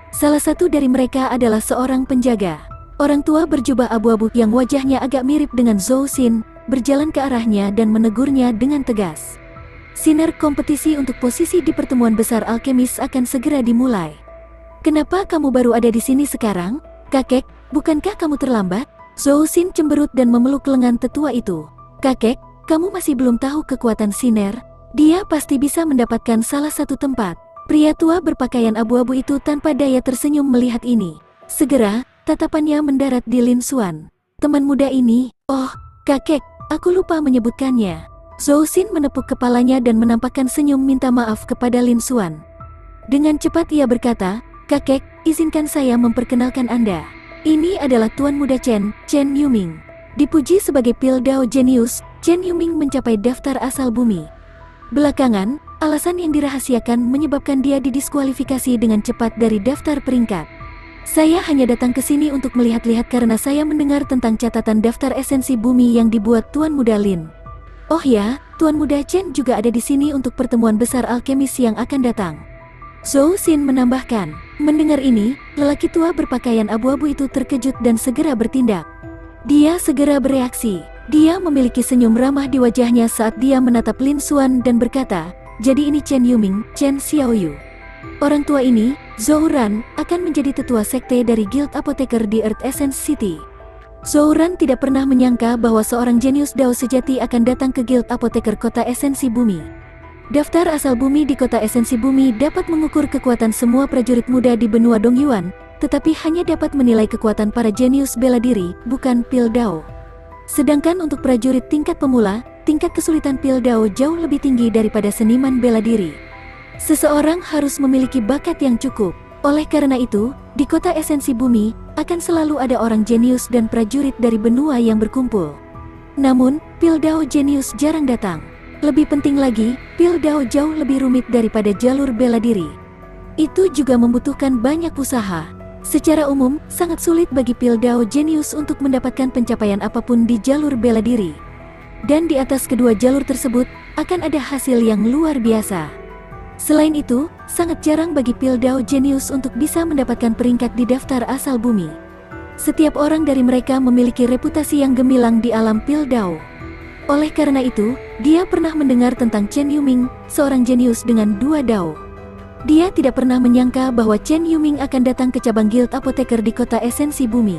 Salah satu dari mereka adalah seorang penjaga. Orang tua berjubah abu-abu yang wajahnya agak mirip dengan Zhou Xin, berjalan ke arahnya dan menegurnya dengan tegas. Sinar kompetisi untuk posisi di pertemuan besar alkemis akan segera dimulai. Kenapa kamu baru ada di sini sekarang? Kakek, bukankah kamu terlambat? Zhou Xin cemberut dan memeluk lengan tetua itu. Kakek, kamu masih belum tahu kekuatan Sinar? Dia pasti bisa mendapatkan salah satu tempat. Pria tua berpakaian abu-abu itu tanpa daya tersenyum melihat ini. Segera, tatapannya mendarat di Lin Xuan. Teman muda ini, oh, kakek, aku lupa menyebutkannya. Zhou Xin menepuk kepalanya dan menampakkan senyum minta maaf kepada Lin Xuan. Dengan cepat ia berkata, kakek, izinkan saya memperkenalkan Anda. Ini adalah Tuan Muda Chen Yuming. Dipuji sebagai Pildao Genius, Chen Yuming mencapai daftar asal bumi. Belakangan, alasan yang dirahasiakan menyebabkan dia didiskualifikasi dengan cepat dari daftar peringkat. Saya hanya datang ke sini untuk melihat-lihat karena saya mendengar tentang catatan daftar esensi bumi yang dibuat Tuan Muda Lin. Oh ya, Tuan Muda Chen juga ada di sini untuk pertemuan besar alkemis yang akan datang. Zhou Xin menambahkan. Mendengar ini, lelaki tua berpakaian abu-abu itu terkejut dan segera bertindak. Dia segera bereaksi. Dia memiliki senyum ramah di wajahnya saat dia menatap Lin Xuan dan berkata, jadi ini Chen Yuming, Chen Xiaoyu. Orang tua ini, Zhou Ran, akan menjadi tetua sekte dari Guild Apoteker di Earth Essence City. Zhou Ran tidak pernah menyangka bahwa seorang jenius Dao sejati akan datang ke Guild Apoteker Kota Esensi Bumi. Daftar asal bumi di Kota Esensi Bumi dapat mengukur kekuatan semua prajurit muda di benua Dongyuan, tetapi hanya dapat menilai kekuatan para jenius bela diri, bukan Pildao. Sedangkan untuk prajurit tingkat pemula, tingkat kesulitan Pildao jauh lebih tinggi daripada seniman bela diri. Seseorang harus memiliki bakat yang cukup. Oleh karena itu, di Kota Esensi Bumi, akan selalu ada orang jenius dan prajurit dari benua yang berkumpul. Namun, Pildao jenius jarang datang. Lebih penting lagi, Pildao jauh lebih rumit daripada jalur bela diri. Itu juga membutuhkan banyak usaha. Secara umum, sangat sulit bagi Pildao jenius untuk mendapatkan pencapaian apapun di jalur bela diri. Dan di atas kedua jalur tersebut, akan ada hasil yang luar biasa. Selain itu, sangat jarang bagi Pildao jenius untuk bisa mendapatkan peringkat di daftar asal bumi. Setiap orang dari mereka memiliki reputasi yang gemilang di alam Pildao. Oleh karena itu, dia pernah mendengar tentang Chen Yuming, seorang jenius dengan 2 dao. Dia tidak pernah menyangka bahwa Chen Yuming akan datang ke cabang Guild Apoteker di Kota Esensi Bumi.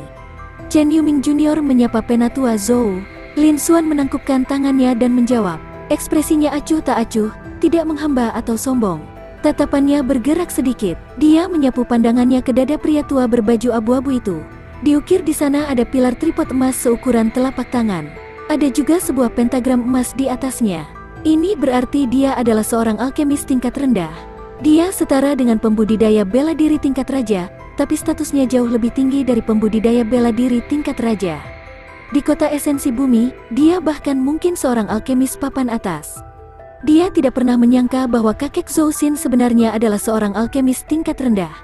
Chen Yuming Junior menyapa Penatua Zhou. Lin Xuan menangkupkan tangannya dan menjawab. Ekspresinya acuh tak acuh, tidak menghamba atau sombong. Tatapannya bergerak sedikit. Dia menyapu pandangannya ke dada pria tua berbaju abu-abu itu. Diukir di sana ada pilar tripod emas seukuran telapak tangan. Ada juga sebuah pentagram emas di atasnya. Ini berarti dia adalah seorang alkemis tingkat rendah. Dia setara dengan pembudidaya bela diri tingkat raja, tapi statusnya jauh lebih tinggi dari pembudidaya bela diri tingkat raja. Di Kota Esensi Bumi, dia bahkan mungkin seorang alkemis papan atas. Dia tidak pernah menyangka bahwa kakek Zhou Xin sebenarnya adalah seorang alkemis tingkat rendah.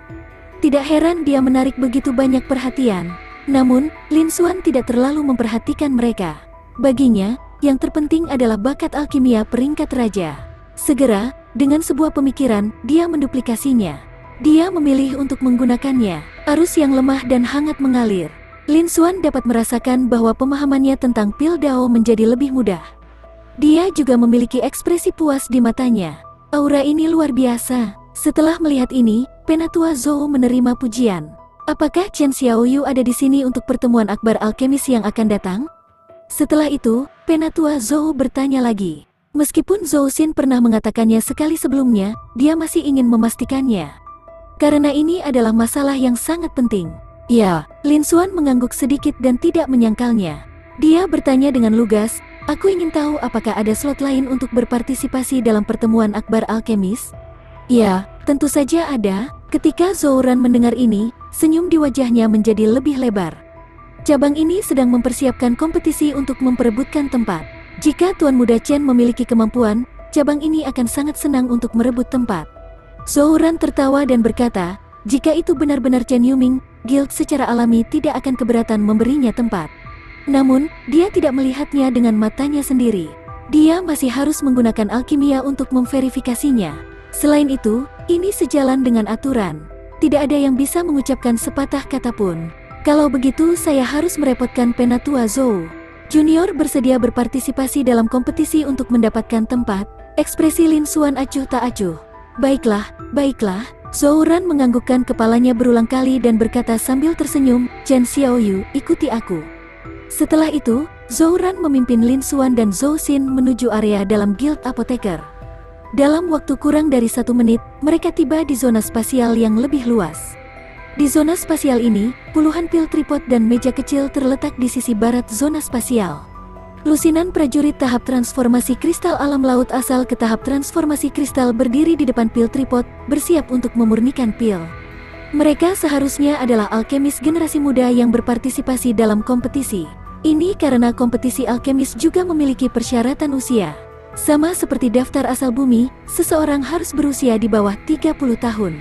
Tidak heran dia menarik begitu banyak perhatian. Namun, Lin Xuan tidak terlalu memperhatikan mereka. Baginya, yang terpenting adalah bakat alkimia peringkat raja. Segera, dengan sebuah pemikiran, dia menduplikasinya. Dia memilih untuk menggunakannya. Arus yang lemah dan hangat mengalir. Lin Xuan dapat merasakan bahwa pemahamannya tentang Pildao menjadi lebih mudah. Dia juga memiliki ekspresi puas di matanya. Aura ini luar biasa. Setelah melihat ini, Penatua Zhou menerima pujian. Apakah Chen Xiaoyu ada di sini untuk pertemuan akbar alkemis yang akan datang? Setelah itu, Penatua Zhou bertanya lagi. Meskipun Zhou Xin pernah mengatakannya sekali sebelumnya, dia masih ingin memastikannya. Karena ini adalah masalah yang sangat penting. Ya, Lin Xuan mengangguk sedikit dan tidak menyangkalnya. Dia bertanya dengan lugas, aku ingin tahu apakah ada slot lain untuk berpartisipasi dalam pertemuan akbar alkemis? Ya, tentu saja ada. Ketika Zhou Ran mendengar ini, senyum di wajahnya menjadi lebih lebar. Cabang ini sedang mempersiapkan kompetisi untuk memperebutkan tempat. Jika Tuan Muda Chen memiliki kemampuan, cabang ini akan sangat senang untuk merebut tempat. Zhou Ran tertawa dan berkata, Jika itu benar-benar Chen Yuming, Guild secara alami tidak akan keberatan memberinya tempat. Namun, dia tidak melihatnya dengan matanya sendiri. Dia masih harus menggunakan alkimia untuk memverifikasinya. Selain itu, ini sejalan dengan aturan. Tidak ada yang bisa mengucapkan sepatah kata pun. Kalau begitu saya harus merepotkan Penatua Zhou. Junior bersedia berpartisipasi dalam kompetisi untuk mendapatkan tempat. Ekspresi Lin Xuan acuh tak acuh. Baiklah, baiklah. Zhou Ran menganggukkan kepalanya berulang kali dan berkata sambil tersenyum, Chen Xiaoyu, ikuti aku. Setelah itu, Zhou Ran memimpin Lin Xuan dan Zhou Xin menuju area dalam Guild Apoteker. Dalam waktu kurang dari 1 menit, mereka tiba di zona spasial yang lebih luas. Di zona spasial ini, puluhan pil tripod dan meja kecil terletak di sisi barat zona spasial. Lusinan prajurit tahap transformasi kristal alam laut asal ke tahap transformasi kristal berdiri di depan pil tripod, bersiap untuk memurnikan pil. Mereka seharusnya adalah alkemis generasi muda yang berpartisipasi dalam kompetisi. Ini karena kompetisi alkemis juga memiliki persyaratan usia. Sama seperti daftar asal bumi, seseorang harus berusia di bawah 30 tahun.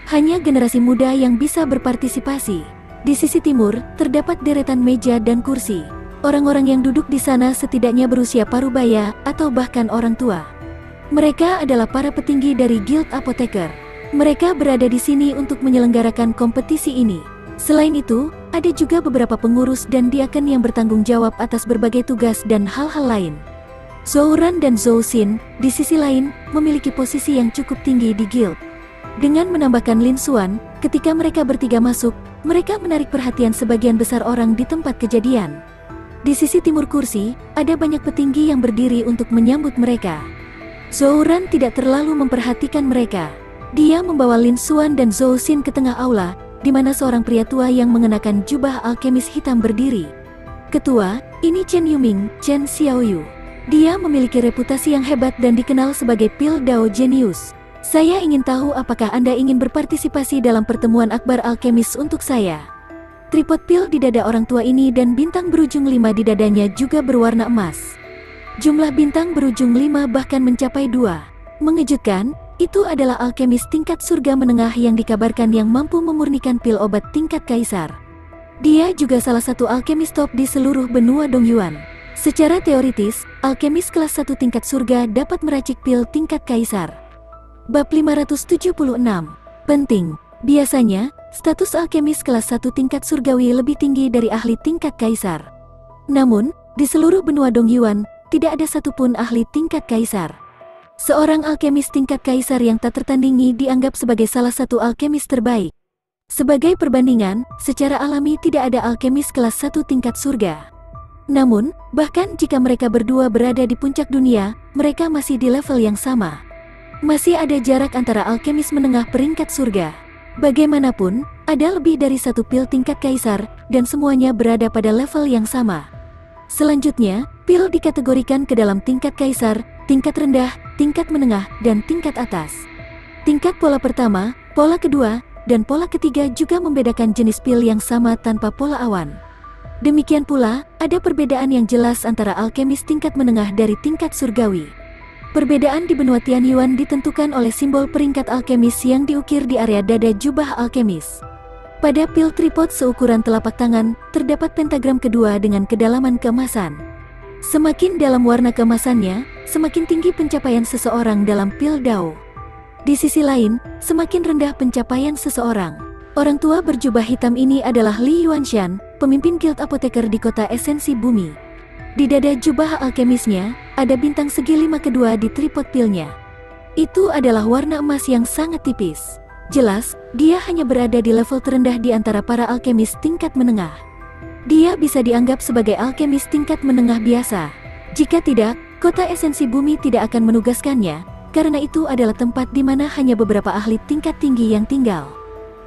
Hanya generasi muda yang bisa berpartisipasi. Di sisi timur, terdapat deretan meja dan kursi. Orang-orang yang duduk di sana setidaknya berusia parubaya atau bahkan orang tua. Mereka adalah para petinggi dari Guild Apoteker. Mereka berada di sini untuk menyelenggarakan kompetisi ini. Selain itu, ada juga beberapa pengurus dan diaken yang bertanggung jawab atas berbagai tugas dan hal-hal lain. Zhou Ran dan Zhou Xin, di sisi lain, memiliki posisi yang cukup tinggi di Guild. Dengan menambahkan Lin Xuan, ketika mereka bertiga masuk, mereka menarik perhatian sebagian besar orang di tempat kejadian. Di sisi timur kursi, ada banyak petinggi yang berdiri untuk menyambut mereka. Zhou Ran tidak terlalu memperhatikan mereka. Dia membawa Lin Xuan dan Zhou Xin ke tengah aula, di mana seorang pria tua yang mengenakan jubah alkemis hitam berdiri. Ketua, ini Chen Yuming, Chen Xiaoyu. Dia memiliki reputasi yang hebat dan dikenal sebagai Pil Dao Genius. Saya ingin tahu apakah Anda ingin berpartisipasi dalam pertemuan akbar alkemis untuk saya. Tripod pil di dada orang tua ini dan bintang berujung 5 di dadanya juga berwarna emas. Jumlah bintang berujung 5 bahkan mencapai 2. Mengejutkan, itu adalah alkemis tingkat surga menengah yang dikabarkan yang mampu memurnikan pil obat tingkat kaisar. Dia juga salah satu alkemis top di seluruh benua Dongyuan. Secara teoritis, alkemis kelas 1 tingkat surga dapat meracik pil tingkat kaisar. Bab 576. Penting. Biasanya, status alkemis kelas 1 tingkat surgawi lebih tinggi dari ahli tingkat kaisar. Namun, di seluruh benua Dongyuan, tidak ada satupun ahli tingkat kaisar. Seorang alkemis tingkat kaisar yang tak tertandingi dianggap sebagai salah satu alkemis terbaik. Sebagai perbandingan, secara alami tidak ada alkemis kelas 1 tingkat surga. Namun, bahkan jika mereka berdua berada di puncak dunia, mereka masih di level yang sama. Masih ada jarak antara alkemis menengah peringkat surga. Bagaimanapun, ada lebih dari 1 pil tingkat kaisar, dan semuanya berada pada level yang sama. Selanjutnya, pil dikategorikan ke dalam tingkat kaisar, tingkat rendah, tingkat menengah, dan tingkat atas. Tingkat pola pertama, pola kedua, dan pola ketiga juga membedakan jenis pil yang sama tanpa pola awan. Demikian pula, ada perbedaan yang jelas antara alkemis tingkat menengah dari tingkat surgawi. Perbedaan di benua Tianyuan ditentukan oleh simbol peringkat alkemis yang diukir di area dada jubah alkemis. Pada pil tripod seukuran telapak tangan, terdapat pentagram kedua dengan kedalaman keemasan. Semakin dalam warna keemasannya, semakin tinggi pencapaian seseorang dalam pil Dao. Di sisi lain, semakin rendah pencapaian seseorang. Orang tua berjubah hitam ini adalah Li Yuanshan, pemimpin Guild Apoteker di kota esensi bumi. Di dada jubah alkemisnya, ada bintang segi 5 kedua di tripod pilnya. Itu adalah warna emas yang sangat tipis. Jelas, dia hanya berada di level terendah di antara para alkemis tingkat menengah. Dia bisa dianggap sebagai alkemis tingkat menengah biasa. Jika tidak, kota esensi bumi tidak akan menugaskannya, karena itu adalah tempat di mana hanya beberapa ahli tingkat tinggi yang tinggal.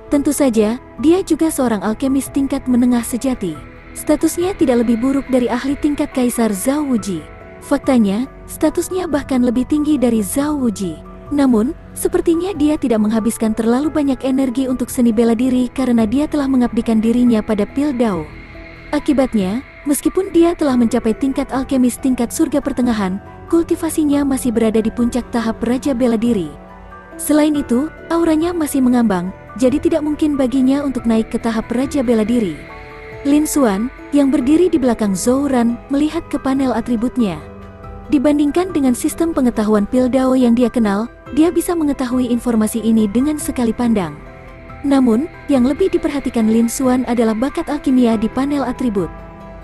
Tentu saja, dia juga seorang alkemis tingkat menengah sejati. Statusnya tidak lebih buruk dari ahli tingkat kaisar Zhao Wuji. Faktanya, statusnya bahkan lebih tinggi dari Zhao Wuji. Namun, sepertinya dia tidak menghabiskan terlalu banyak energi untuk seni bela diri karena dia telah mengabdikan dirinya pada pil Dao. Akibatnya, meskipun dia telah mencapai tingkat alkemis tingkat surga pertengahan, kultivasinya masih berada di puncak tahap raja bela diri. Selain itu, auranya masih mengambang, jadi tidak mungkin baginya untuk naik ke tahap Raja Bela Diri. Lin Xuan, yang berdiri di belakang Zhou Ran, melihat ke panel atributnya. Dibandingkan dengan sistem pengetahuan Pil Dao yang dia kenal, dia bisa mengetahui informasi ini dengan sekali pandang. Namun, yang lebih diperhatikan Lin Xuan adalah bakat alkimia di panel atribut.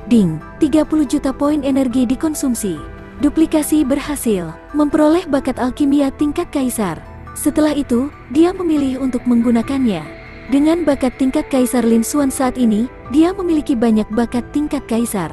Ding, 30 juta poin energi dikonsumsi. Duplikasi berhasil, memperoleh bakat alkimia tingkat kaisar. Setelah itu, dia memilih untuk menggunakannya. Dengan bakat tingkat kaisar Lin Xuan saat ini, dia memiliki banyak bakat tingkat kaisar.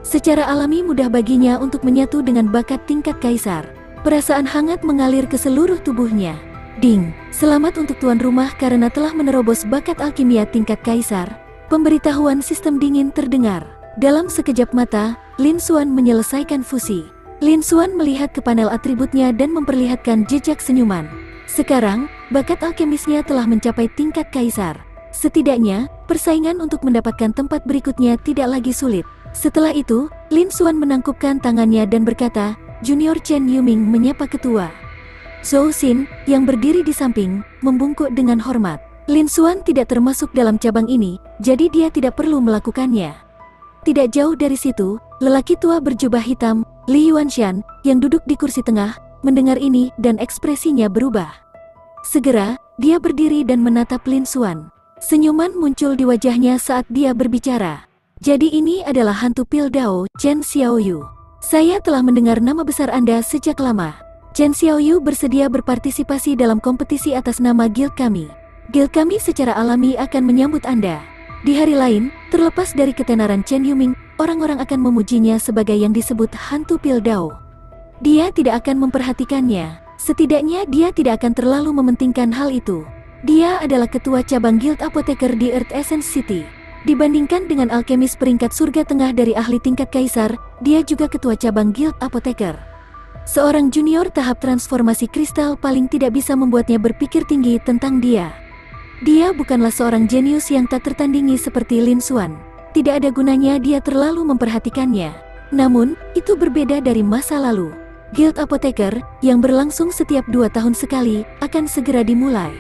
Secara alami mudah baginya untuk menyatu dengan bakat tingkat kaisar. Perasaan hangat mengalir ke seluruh tubuhnya. Ding, selamat untuk tuan rumah karena telah menerobos bakat alkimia tingkat kaisar. Pemberitahuan sistem dingin terdengar. Dalam sekejap mata, Lin Xuan menyelesaikan fusi. Lin Xuan melihat ke panel atributnya dan memperlihatkan jejak senyuman. Sekarang, bakat alkemisnya telah mencapai tingkat kaisar. Setidaknya, persaingan untuk mendapatkan tempat berikutnya tidak lagi sulit. Setelah itu, Lin Xuan menangkupkan tangannya dan berkata, Junior Chen Yuming menyapa ketua. Zhou Xin, yang berdiri di samping, membungkuk dengan hormat. Lin Xuan tidak termasuk dalam cabang ini, jadi dia tidak perlu melakukannya. Tidak jauh dari situ, lelaki tua berjubah hitam, Li Yuanshan, yang duduk di kursi tengah, mendengar ini dan ekspresinya berubah. Segera, dia berdiri dan menatap Lin Xuan. Senyuman muncul di wajahnya saat dia berbicara. Jadi ini adalah hantu Pil Dao, Chen Xiaoyu. Saya telah mendengar nama besar Anda sejak lama. Chen Xiaoyu bersedia berpartisipasi dalam kompetisi atas nama guild kami. Guild kami secara alami akan menyambut Anda. Di hari lain, terlepas dari ketenaran Chen Yuming, orang-orang akan memujinya sebagai yang disebut hantu Pil Dao. Dia tidak akan memperhatikannya. Setidaknya dia tidak akan terlalu mementingkan hal itu. Dia adalah ketua cabang guild apoteker di Earth Essence City. Dibandingkan dengan alkemis peringkat surga tengah dari ahli tingkat kaisar, dia juga ketua cabang guild apoteker. Seorang junior tahap transformasi kristal paling tidak bisa membuatnya berpikir tinggi tentang dia. Dia bukanlah seorang jenius yang tak tertandingi seperti Lin Xuan. Tidak ada gunanya dia terlalu memperhatikannya. Namun, itu berbeda dari masa lalu. Guild Apoteker, yang berlangsung setiap 2 tahun sekali, akan segera dimulai.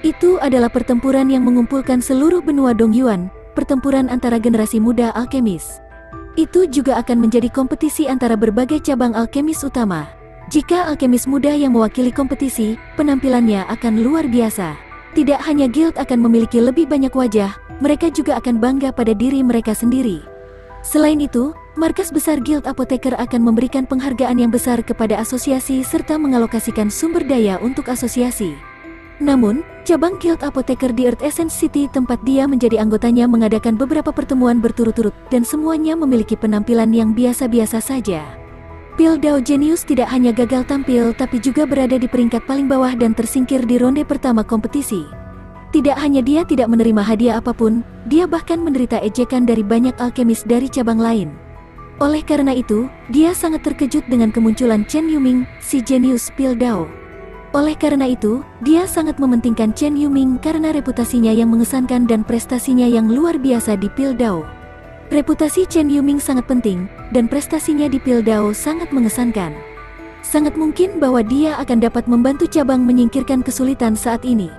Itu adalah pertempuran yang mengumpulkan seluruh benua Dongyuan, pertempuran antara generasi muda alkemis. Itu juga akan menjadi kompetisi antara berbagai cabang alkemis utama. Jika alkemis muda yang mewakili kompetisi, penampilannya akan luar biasa. Tidak hanya guild akan memiliki lebih banyak wajah, mereka juga akan bangga pada diri mereka sendiri. Selain itu, markas besar Guild Apoteker akan memberikan penghargaan yang besar kepada asosiasi serta mengalokasikan sumber daya untuk asosiasi. Namun, cabang Guild Apoteker di Earth Essence City tempat dia menjadi anggotanya mengadakan beberapa pertemuan berturut-turut dan semuanya memiliki penampilan yang biasa-biasa saja. Pil Dao Genius tidak hanya gagal tampil tapi juga berada di peringkat paling bawah dan tersingkir di ronde pertama kompetisi. Tidak hanya dia tidak menerima hadiah apapun, dia bahkan menderita ejekan dari banyak alkemis dari cabang lain. Oleh karena itu, dia sangat terkejut dengan kemunculan Chen Yuming, si jenius Pil Dao. Oleh karena itu, dia sangat mementingkan Chen Yuming karena reputasinya yang mengesankan dan prestasinya yang luar biasa di Pil Dao. Reputasi Chen Yuming sangat penting, dan prestasinya di Pil Dao sangat mengesankan. Sangat mungkin bahwa dia akan dapat membantu cabang menyingkirkan kesulitan saat ini.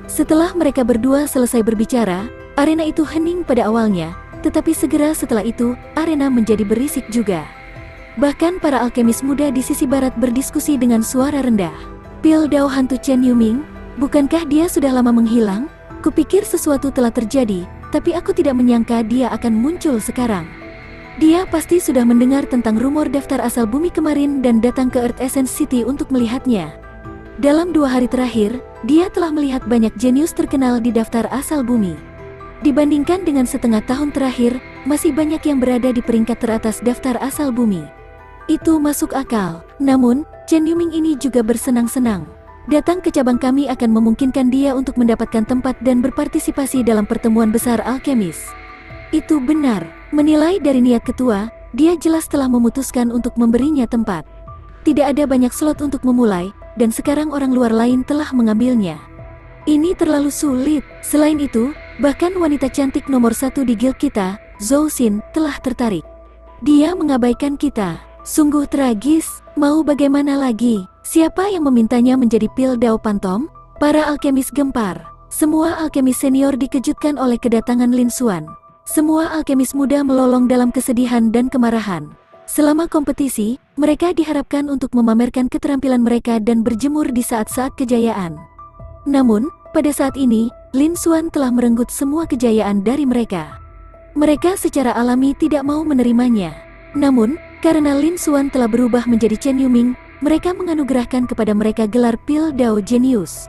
Setelah mereka berdua selesai berbicara, arena itu hening pada awalnya, tetapi segera setelah itu, arena menjadi berisik juga. Bahkan para alkemis muda di sisi barat berdiskusi dengan suara rendah. Pil Dao hantu Chen Yuming, bukankah dia sudah lama menghilang? Kupikir sesuatu telah terjadi, tapi aku tidak menyangka dia akan muncul sekarang. Dia pasti sudah mendengar tentang rumor daftar asal bumi kemarin dan datang ke Earth Essence City untuk melihatnya. Dalam 2 hari terakhir, dia telah melihat banyak jenius terkenal di daftar asal bumi. Dibandingkan dengan setengah tahun terakhir, masih banyak yang berada di peringkat teratas daftar asal bumi. Itu masuk akal, namun, Chen Yuming ini juga bersenang-senang. Datang ke cabang kami akan memungkinkan dia untuk mendapatkan tempat dan berpartisipasi dalam pertemuan besar alkemis. Itu benar, menilai dari niat ketua, dia jelas telah memutuskan untuk memberinya tempat. Tidak ada banyak slot untuk memulai, dan sekarang orang luar lain telah mengambilnya. Ini terlalu sulit. Selain itu, bahkan wanita cantik nomor 1 di guild kita, Zhou Xin, telah tertarik. Dia mengabaikan kita. Sungguh tragis, mau bagaimana lagi? Siapa yang memintanya menjadi Pil Dao Pantom? Para alkemis gempar. Semua alkemis senior dikejutkan oleh kedatangan Lin Xuan. Semua alkemis muda melolong dalam kesedihan dan kemarahan. Selama kompetisi, mereka diharapkan untuk memamerkan keterampilan mereka dan berjemur di saat-saat kejayaan. Namun, pada saat ini, Lin Xuan telah merenggut semua kejayaan dari mereka. Mereka secara alami tidak mau menerimanya. Namun, karena Lin Xuan telah berubah menjadi Chen Yuming, mereka menganugerahkan kepada mereka gelar Pil Dao Genius.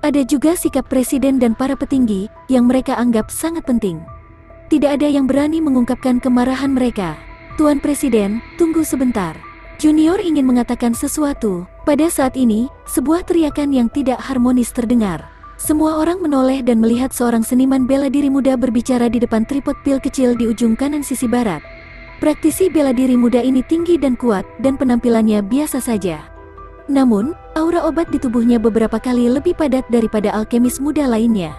Ada juga sikap presiden dan para petinggi yang mereka anggap sangat penting. Tidak ada yang berani mengungkapkan kemarahan mereka. Tuan Presiden, tunggu sebentar. Junior ingin mengatakan sesuatu. Pada saat ini, sebuah teriakan yang tidak harmonis terdengar. Semua orang menoleh dan melihat seorang seniman bela diri muda berbicara di depan tripod pil kecil di ujung kanan sisi barat. Praktisi bela diri muda ini tinggi dan kuat, dan penampilannya biasa saja. Namun, aura obat di tubuhnya beberapa kali lebih padat daripada alkemis muda lainnya.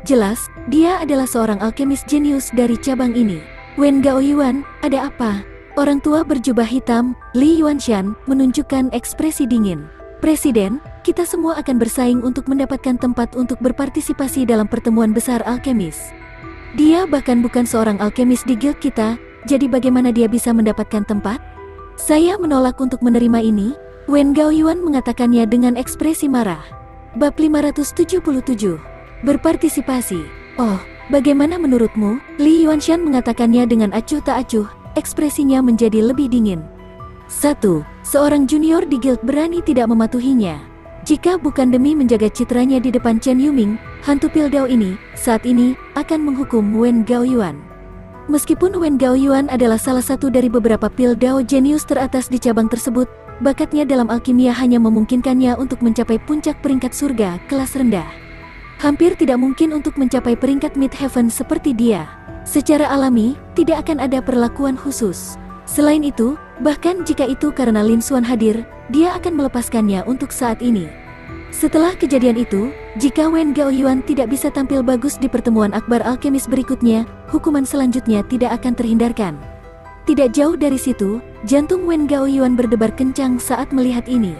Jelas, dia adalah seorang alkemis jenius dari cabang ini. Wen Gaoyuan, ada apa? Orang tua berjubah hitam, Li Yuanshan, menunjukkan ekspresi dingin. Presiden, kita semua akan bersaing untuk mendapatkan tempat untuk berpartisipasi dalam pertemuan besar alkemis. Dia bahkan bukan seorang alkemis di guild kita, jadi bagaimana dia bisa mendapatkan tempat? Saya menolak untuk menerima ini. Wen Gaoyuan mengatakannya dengan ekspresi marah. Bab 577. Berpartisipasi. Oh, bagaimana menurutmu? Li Yuanshan mengatakannya dengan acuh tak acuh, ekspresinya menjadi lebih dingin. 1. Seorang junior di guild berani tidak mematuhinya. Jika bukan demi menjaga citranya di depan Chen Yuming, hantu pil Dao ini, saat ini, akan menghukum Wen Gaoyuan. Meskipun Wen Gaoyuan adalah salah satu dari beberapa pil Dao jenius teratas di cabang tersebut, bakatnya dalam alkimia hanya memungkinkannya untuk mencapai puncak peringkat surga kelas rendah. Hampir tidak mungkin untuk mencapai peringkat mid-heaven seperti dia. Secara alami, tidak akan ada perlakuan khusus. Selain itu, bahkan jika itu karena Lin Xuan hadir, dia akan melepaskannya untuk saat ini. Setelah kejadian itu, jika Wen Gaoyuan tidak bisa tampil bagus di pertemuan akbar alkemis berikutnya, hukuman selanjutnya tidak akan terhindarkan. Tidak jauh dari situ, jantung Wen Gaoyuan berdebar kencang saat melihat ini.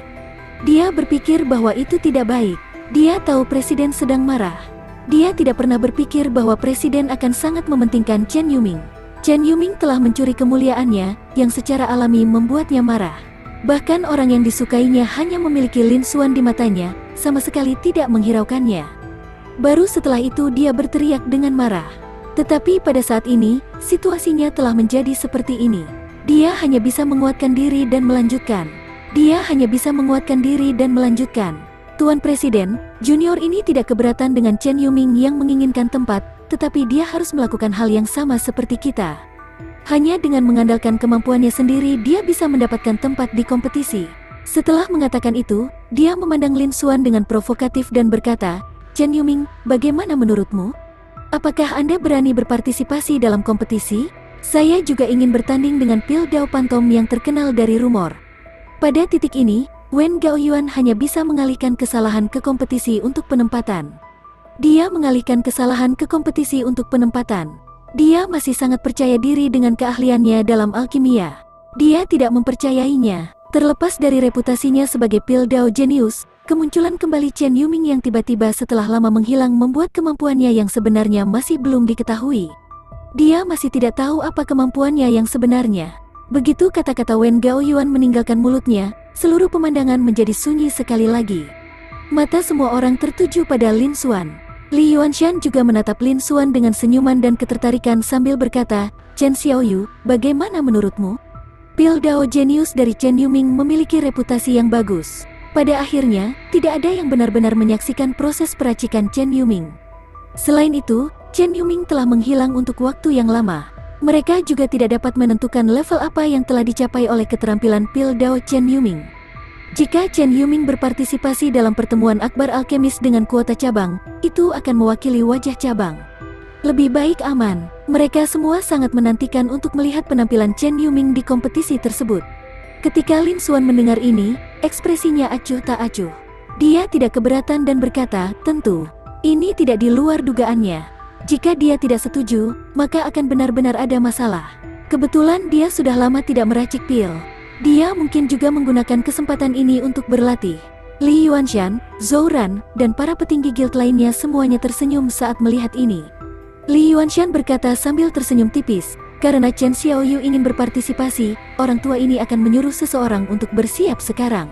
Dia berpikir bahwa itu tidak baik. Dia tahu presiden sedang marah. Dia tidak pernah berpikir bahwa presiden akan sangat mementingkan Chen Yuming. Chen Yuming telah mencuri kemuliaannya, yang secara alami membuatnya marah. Bahkan orang yang disukainya hanya memiliki Lin Xuan di matanya, sama sekali tidak menghiraukannya. Baru setelah itu dia berteriak dengan marah. Tetapi pada saat ini, situasinya telah menjadi seperti ini. Dia hanya bisa menguatkan diri dan melanjutkan. Dia hanya bisa menguatkan diri dan melanjutkan. Tuan Presiden, junior ini tidak keberatan dengan Chen Yuming yang menginginkan tempat, tetapi dia harus melakukan hal yang sama seperti kita. Hanya dengan mengandalkan kemampuannya sendiri dia bisa mendapatkan tempat di kompetisi. Setelah mengatakan itu, dia memandang Lin Xuan dengan provokatif dan berkata, Chen Yuming, bagaimana menurutmu? Apakah Anda berani berpartisipasi dalam kompetisi? Saya juga ingin bertanding dengan pil Dao Pantom yang terkenal dari rumor. Pada titik ini, Wen Gaoyuan hanya bisa mengalihkan kesalahan ke kompetisi untuk penempatan. Dia mengalihkan kesalahan ke kompetisi untuk penempatan. Dia masih sangat percaya diri dengan keahliannya dalam alkimia. Dia tidak mempercayainya. Terlepas dari reputasinya sebagai pil Dao jenius, kemunculan kembali Chen Yuming yang tiba-tiba setelah lama menghilang membuat kemampuannya yang sebenarnya masih belum diketahui. Dia masih tidak tahu apa kemampuannya yang sebenarnya. Begitu kata-kata Wen Gaoyuan meninggalkan mulutnya, seluruh pemandangan menjadi sunyi sekali lagi. Mata semua orang tertuju pada Lin Xuan. Li Yuanshan juga menatap Lin Xuan dengan senyuman dan ketertarikan sambil berkata, Chen Xiaoyu, bagaimana menurutmu? Pil Dao jenius dari Chen Yuming memiliki reputasi yang bagus. Pada akhirnya, tidak ada yang benar-benar menyaksikan proses peracikan Chen Yuming. Selain itu, Chen Yuming telah menghilang untuk waktu yang lama. Mereka juga tidak dapat menentukan level apa yang telah dicapai oleh keterampilan pil Dao Chen Yuming. Jika Chen Yuming berpartisipasi dalam pertemuan akbar alkemis dengan kuota cabang, itu akan mewakili wajah cabang. Lebih baik aman. Mereka semua sangat menantikan untuk melihat penampilan Chen Yuming di kompetisi tersebut. Ketika Lin Xuan mendengar ini, ekspresinya acuh tak acuh. Dia tidak keberatan dan berkata, tentu, ini tidak di luar dugaannya. Jika dia tidak setuju, maka akan benar-benar ada masalah. Kebetulan dia sudah lama tidak meracik pil. Dia mungkin juga menggunakan kesempatan ini untuk berlatih. Li Yuanshan, Zhou Ran, dan para petinggi guild lainnya semuanya tersenyum saat melihat ini. Li Yuanshan berkata sambil tersenyum tipis, karena Chen Xiaoyu ingin berpartisipasi, orang tua ini akan menyuruh seseorang untuk bersiap sekarang.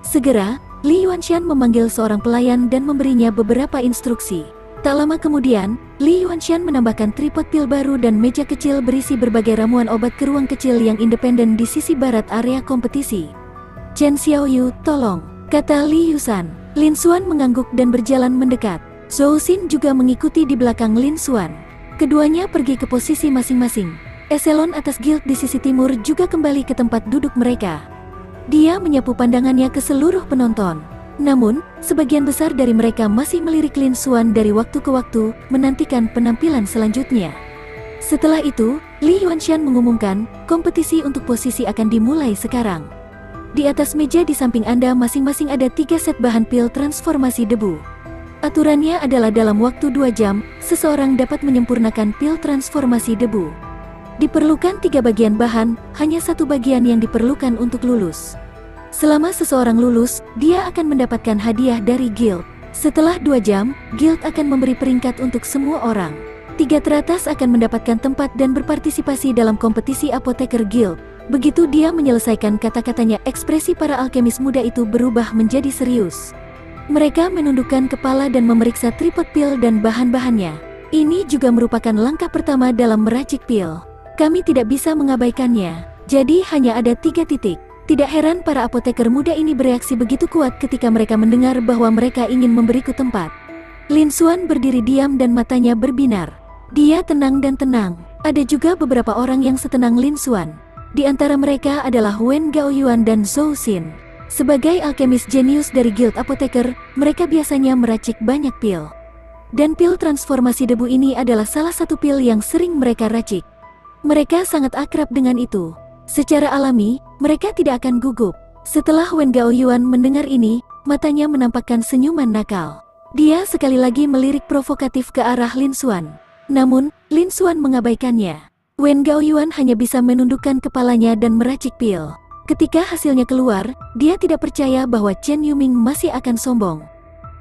Segera, Li Yuanshan memanggil seorang pelayan dan memberinya beberapa instruksi. Tak lama kemudian, Li Yuanshan menambahkan tripod pil baru dan meja kecil berisi berbagai ramuan obat ke ruang kecil yang independen di sisi barat area kompetisi. Chen Xiaoyu, tolong, kata Li Yusan. Lin Xuan mengangguk dan berjalan mendekat. Zhou Xin juga mengikuti di belakang Lin Xuan. Keduanya pergi ke posisi masing-masing. Eselon atas guild di sisi timur juga kembali ke tempat duduk mereka. Dia menyapu pandangannya ke seluruh penonton. Namun, sebagian besar dari mereka masih melirik Lin Xuan dari waktu ke waktu, menantikan penampilan selanjutnya. Setelah itu, Li Yuanshan mengumumkan, kompetisi untuk posisi akan dimulai sekarang. Di atas meja di samping Anda masing-masing ada 3 set bahan pil transformasi debu. Aturannya adalah dalam waktu 2 jam, seseorang dapat menyempurnakan pil transformasi debu. Diperlukan 3 bagian bahan, hanya 1 bagian yang diperlukan untuk lulus. Selama seseorang lulus, dia akan mendapatkan hadiah dari guild. Setelah 2 jam, guild akan memberi peringkat untuk semua orang. 3 teratas akan mendapatkan tempat dan berpartisipasi dalam kompetisi apoteker guild. Begitu dia menyelesaikan kata-katanya, ekspresi para alkemis muda itu berubah menjadi serius. Mereka menundukkan kepala dan memeriksa tripod pil dan bahan-bahannya. Ini juga merupakan langkah pertama dalam meracik pil. Kami tidak bisa mengabaikannya. Jadi hanya ada 3 titik. Tidak heran para apoteker muda ini bereaksi begitu kuat ketika mereka mendengar bahwa mereka ingin memberiku tempat. Lin Xuan berdiri diam dan matanya berbinar. Dia tenang dan tenang. Ada juga beberapa orang yang setenang Lin Xuan. Di antara mereka adalah Wen Gaoyuan dan Zhou Xin. Sebagai alkemis jenius dari guild apoteker, mereka biasanya meracik banyak pil. Dan pil transformasi debu ini adalah salah satu pil yang sering mereka racik. Mereka sangat akrab dengan itu. Secara alami, mereka tidak akan gugup. Setelah Wen Gaoyuan mendengar ini, matanya menampakkan senyuman nakal. Dia sekali lagi melirik provokatif ke arah Lin Xuan. Namun, Lin Xuan mengabaikannya. Wen Gaoyuan hanya bisa menundukkan kepalanya dan meracik pil. Ketika hasilnya keluar, dia tidak percaya bahwa Chen Yuming masih akan sombong.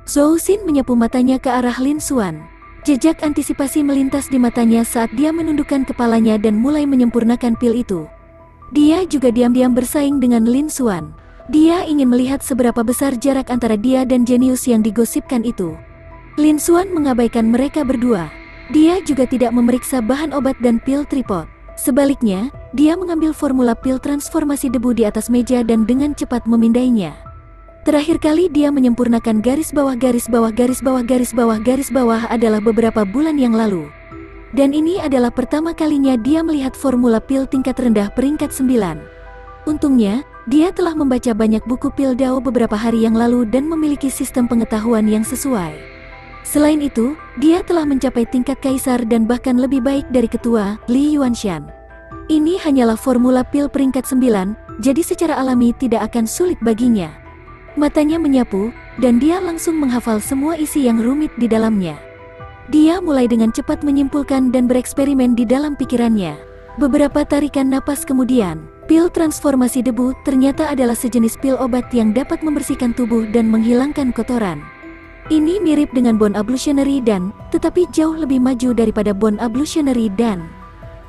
Zhou Xin menyapu matanya ke arah Lin Xuan. Jejak antisipasi melintas di matanya saat dia menundukkan kepalanya dan mulai menyempurnakan pil itu. Dia juga diam-diam bersaing dengan Lin Xuan. Dia ingin melihat seberapa besar jarak antara dia dan jenius yang digosipkan itu. Lin Xuan mengabaikan mereka berdua. Dia juga tidak memeriksa bahan obat dan pil tripod. Sebaliknya, dia mengambil formula pil transformasi debu di atas meja dan dengan cepat memindainya. Terakhir kali dia menyempurnakan garis bawah garis bawah garis bawah garis bawah garis bawah adalah beberapa bulan yang lalu. Dan ini adalah pertama kalinya dia melihat formula pil tingkat rendah peringkat 9. Untungnya, dia telah membaca banyak buku pil Dao beberapa hari yang lalu dan memiliki sistem pengetahuan yang sesuai. Selain itu, dia telah mencapai tingkat kaisar dan bahkan lebih baik dari ketua, Li Yuanshan. Ini hanyalah formula pil peringkat 9, jadi secara alami tidak akan sulit baginya. Matanya menyapu, dan dia langsung menghafal semua isi yang rumit di dalamnya. Dia mulai dengan cepat menyimpulkan dan bereksperimen di dalam pikirannya. Beberapa tarikan napas kemudian, pil transformasi debu ternyata adalah sejenis pil obat yang dapat membersihkan tubuh dan menghilangkan kotoran. Ini mirip dengan Bone Ablutionary dan, tetapi jauh lebih maju daripada Bone Ablutionary dan.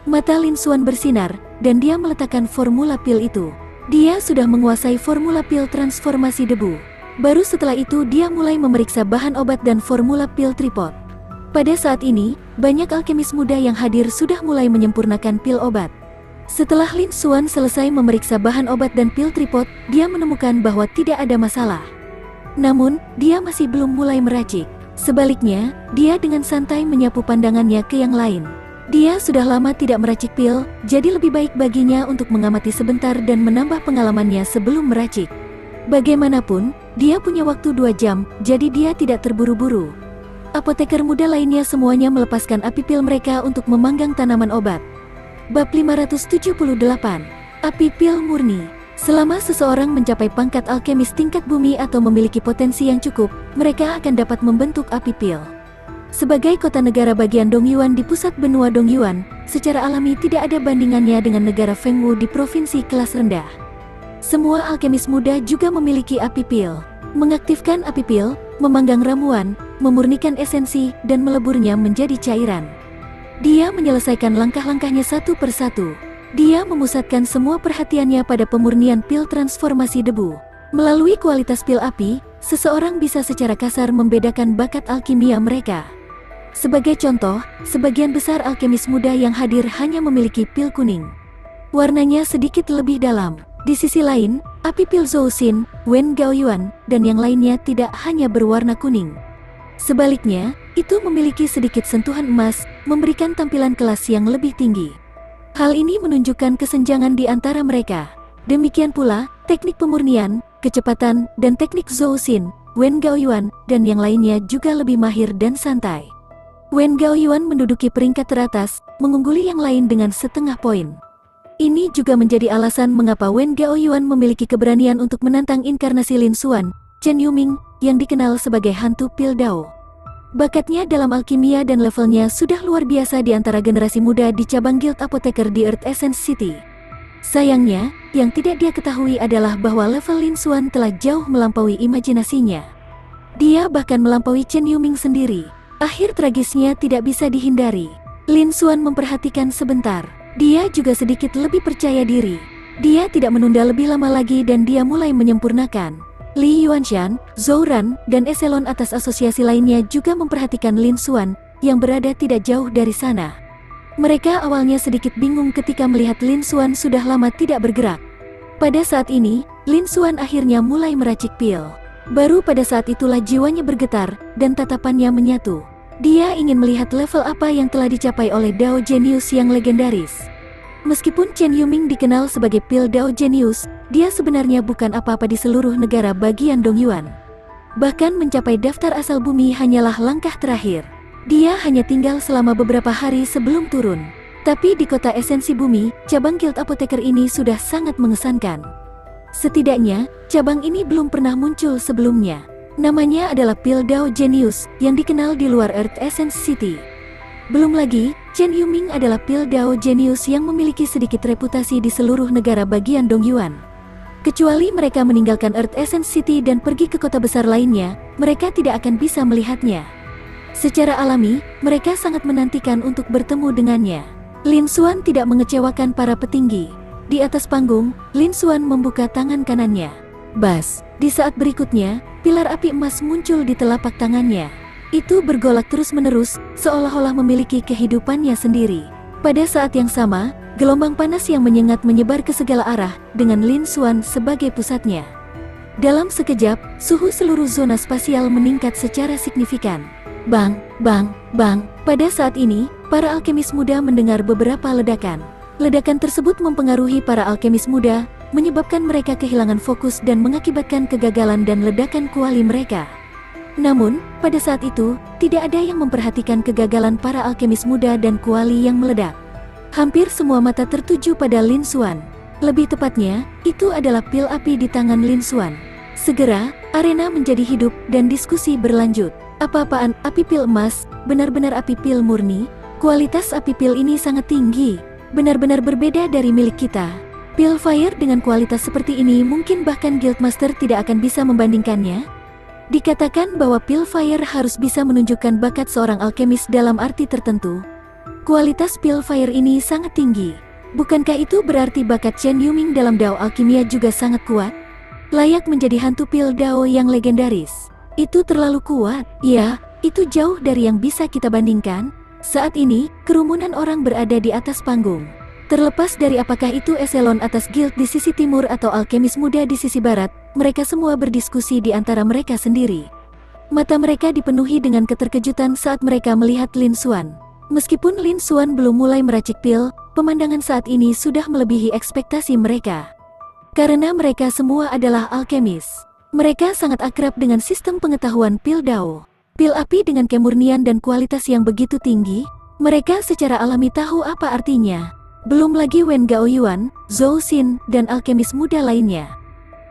Mata Lin Xuan bersinar, dan dia meletakkan formula pil itu. Dia sudah menguasai formula pil transformasi debu. Baru setelah itu dia mulai memeriksa bahan obat dan formula pil tripod. Pada saat ini, banyak alkemis muda yang hadir sudah mulai menyempurnakan pil obat. Setelah Lin Xuan selesai memeriksa bahan obat dan pil tripod, dia menemukan bahwa tidak ada masalah. Namun, dia masih belum mulai meracik. Sebaliknya, dia dengan santai menyapu pandangannya ke yang lain. Dia sudah lama tidak meracik pil, jadi lebih baik baginya untuk mengamati sebentar dan menambah pengalamannya sebelum meracik. Bagaimanapun, dia punya waktu 2 jam, jadi dia tidak terburu-buru. Apoteker muda lainnya semuanya melepaskan api pil mereka untuk memanggang tanaman obat. Bab 578. Api pil murni. Selama seseorang mencapai pangkat alkemis tingkat bumi atau memiliki potensi yang cukup, mereka akan dapat membentuk api pil. Sebagai kota negara bagian Dongyuan di pusat benua Dongyuan, secara alami tidak ada bandingannya dengan negara Fengwu di provinsi kelas rendah. Semua alkemis muda juga memiliki api pil. mengaktifkan api pil, memanggang ramuan, memurnikan esensi, dan meleburnya menjadi cairan. Dia menyelesaikan langkah-langkahnya satu persatu. Dia memusatkan semua perhatiannya pada pemurnian pil transformasi debu. Melalui kualitas pil api, seseorang bisa secara kasar membedakan bakat alkimia mereka. Sebagai contoh, sebagian besar alkemis muda yang hadir hanya memiliki pil kuning. Warnanya sedikit lebih dalam. Di sisi lain, api pil Zhou Xin, Wen Gaoyuan, dan yang lainnya tidak hanya berwarna kuning. Sebaliknya, itu memiliki sedikit sentuhan emas, memberikan tampilan kelas yang lebih tinggi. Hal ini menunjukkan kesenjangan di antara mereka. Demikian pula, teknik pemurnian, kecepatan, dan teknik Zhou Xin, Wen Gaoyuan, dan yang lainnya juga lebih mahir dan santai. Wen Gaoyuan menduduki peringkat teratas, mengungguli yang lain dengan setengah poin. Ini juga menjadi alasan mengapa Wen Gaoyuan memiliki keberanian untuk menantang inkarnasi Lin Xuan, Chen Yuming, yang dikenal sebagai hantu pil Dao. Bakatnya dalam alkimia dan levelnya sudah luar biasa di antara generasi muda di cabang Guild Apotheker di Earth Essence City. Sayangnya, yang tidak dia ketahui adalah bahwa level Lin Xuan telah jauh melampaui imajinasinya. Dia bahkan melampaui Chen Yuming sendiri. Akhir tragisnya tidak bisa dihindari. Lin Xuan memperhatikan sebentar. Dia juga sedikit lebih percaya diri. Dia tidak menunda lebih lama lagi dan dia mulai menyempurnakan. Li Yuanshan, Zhou Ran, dan eselon atas asosiasi lainnya juga memperhatikan Lin Xuan, yang berada tidak jauh dari sana. Mereka awalnya sedikit bingung ketika melihat Lin Xuan sudah lama tidak bergerak. Pada saat ini, Lin Xuan akhirnya mulai meracik pil. Baru pada saat itulah jiwanya bergetar, dan tatapannya menyatu. Dia ingin melihat level apa yang telah dicapai oleh Dao Genius yang legendaris. Meskipun Chen Yuming dikenal sebagai pil Dao Genius, dia sebenarnya bukan apa-apa di seluruh negara bagian Dongyuan. Bahkan mencapai daftar asal bumi hanyalah langkah terakhir. Dia hanya tinggal selama beberapa hari sebelum turun. Tapi di kota esensi bumi, cabang Guild Apotheker ini sudah sangat mengesankan. Setidaknya, cabang ini belum pernah muncul sebelumnya. Namanya adalah pil Dao Genius, yang dikenal di luar Earth Essence City. Belum lagi, Chen Yuming adalah pil Dao Genius yang memiliki sedikit reputasi di seluruh negara bagian Dongyuan. Kecuali mereka meninggalkan Earth Essence City dan pergi ke kota besar lainnya, mereka tidak akan bisa melihatnya. Secara alami, mereka sangat menantikan untuk bertemu dengannya. Lin Xuan tidak mengecewakan para petinggi. Di atas panggung, Lin Xuan membuka tangan kanannya. Bas, di saat berikutnya, pilar api emas muncul di telapak tangannya. Itu bergolak terus-menerus, seolah-olah memiliki kehidupannya sendiri. Pada saat yang sama, gelombang panas yang menyengat menyebar ke segala arah, dengan Lin Xuan sebagai pusatnya. Dalam sekejap, suhu seluruh zona spasial meningkat secara signifikan. Bang, bang, bang. Pada saat ini, para alkemis muda mendengar beberapa ledakan. Ledakan tersebut mempengaruhi para alkemis muda, menyebabkan mereka kehilangan fokus dan mengakibatkan kegagalan dan ledakan kuali mereka. Namun, pada saat itu, tidak ada yang memperhatikan kegagalan para alkemis muda dan kuali yang meledak. Hampir semua mata tertuju pada Lin Xuan. Lebih tepatnya, itu adalah pil api di tangan Lin Xuan. Segera, arena menjadi hidup dan diskusi berlanjut. Apa-apaan api pil emas, benar-benar api pil murni? Kualitas api pil ini sangat tinggi, benar-benar berbeda dari milik kita. Pil fire dengan kualitas seperti ini mungkin bahkan Guildmaster tidak akan bisa membandingkannya. Dikatakan bahwa pil fire harus bisa menunjukkan bakat seorang alkemis dalam arti tertentu. Kualitas pil fire ini sangat tinggi. Bukankah itu berarti bakat Chen Yuming dalam Dao Alkimia juga sangat kuat? Layak menjadi hantu pil Dao yang legendaris. Itu terlalu kuat. Ya, itu jauh dari yang bisa kita bandingkan. Saat ini, kerumunan orang berada di atas panggung. Terlepas dari apakah itu eselon atas guild di sisi timur atau alkemis muda di sisi barat, mereka semua berdiskusi di antara mereka sendiri. Mata mereka dipenuhi dengan keterkejutan saat mereka melihat Lin Xuan. Meskipun Lin Xuan belum mulai meracik pil, pemandangan saat ini sudah melebihi ekspektasi mereka. Karena mereka semua adalah alkemis. Mereka sangat akrab dengan sistem pengetahuan pil Dao. Pil api dengan kemurnian dan kualitas yang begitu tinggi, mereka secara alami tahu apa artinya. Belum lagi Wen Gaoyuan, Zhou Xin, dan alkemis muda lainnya.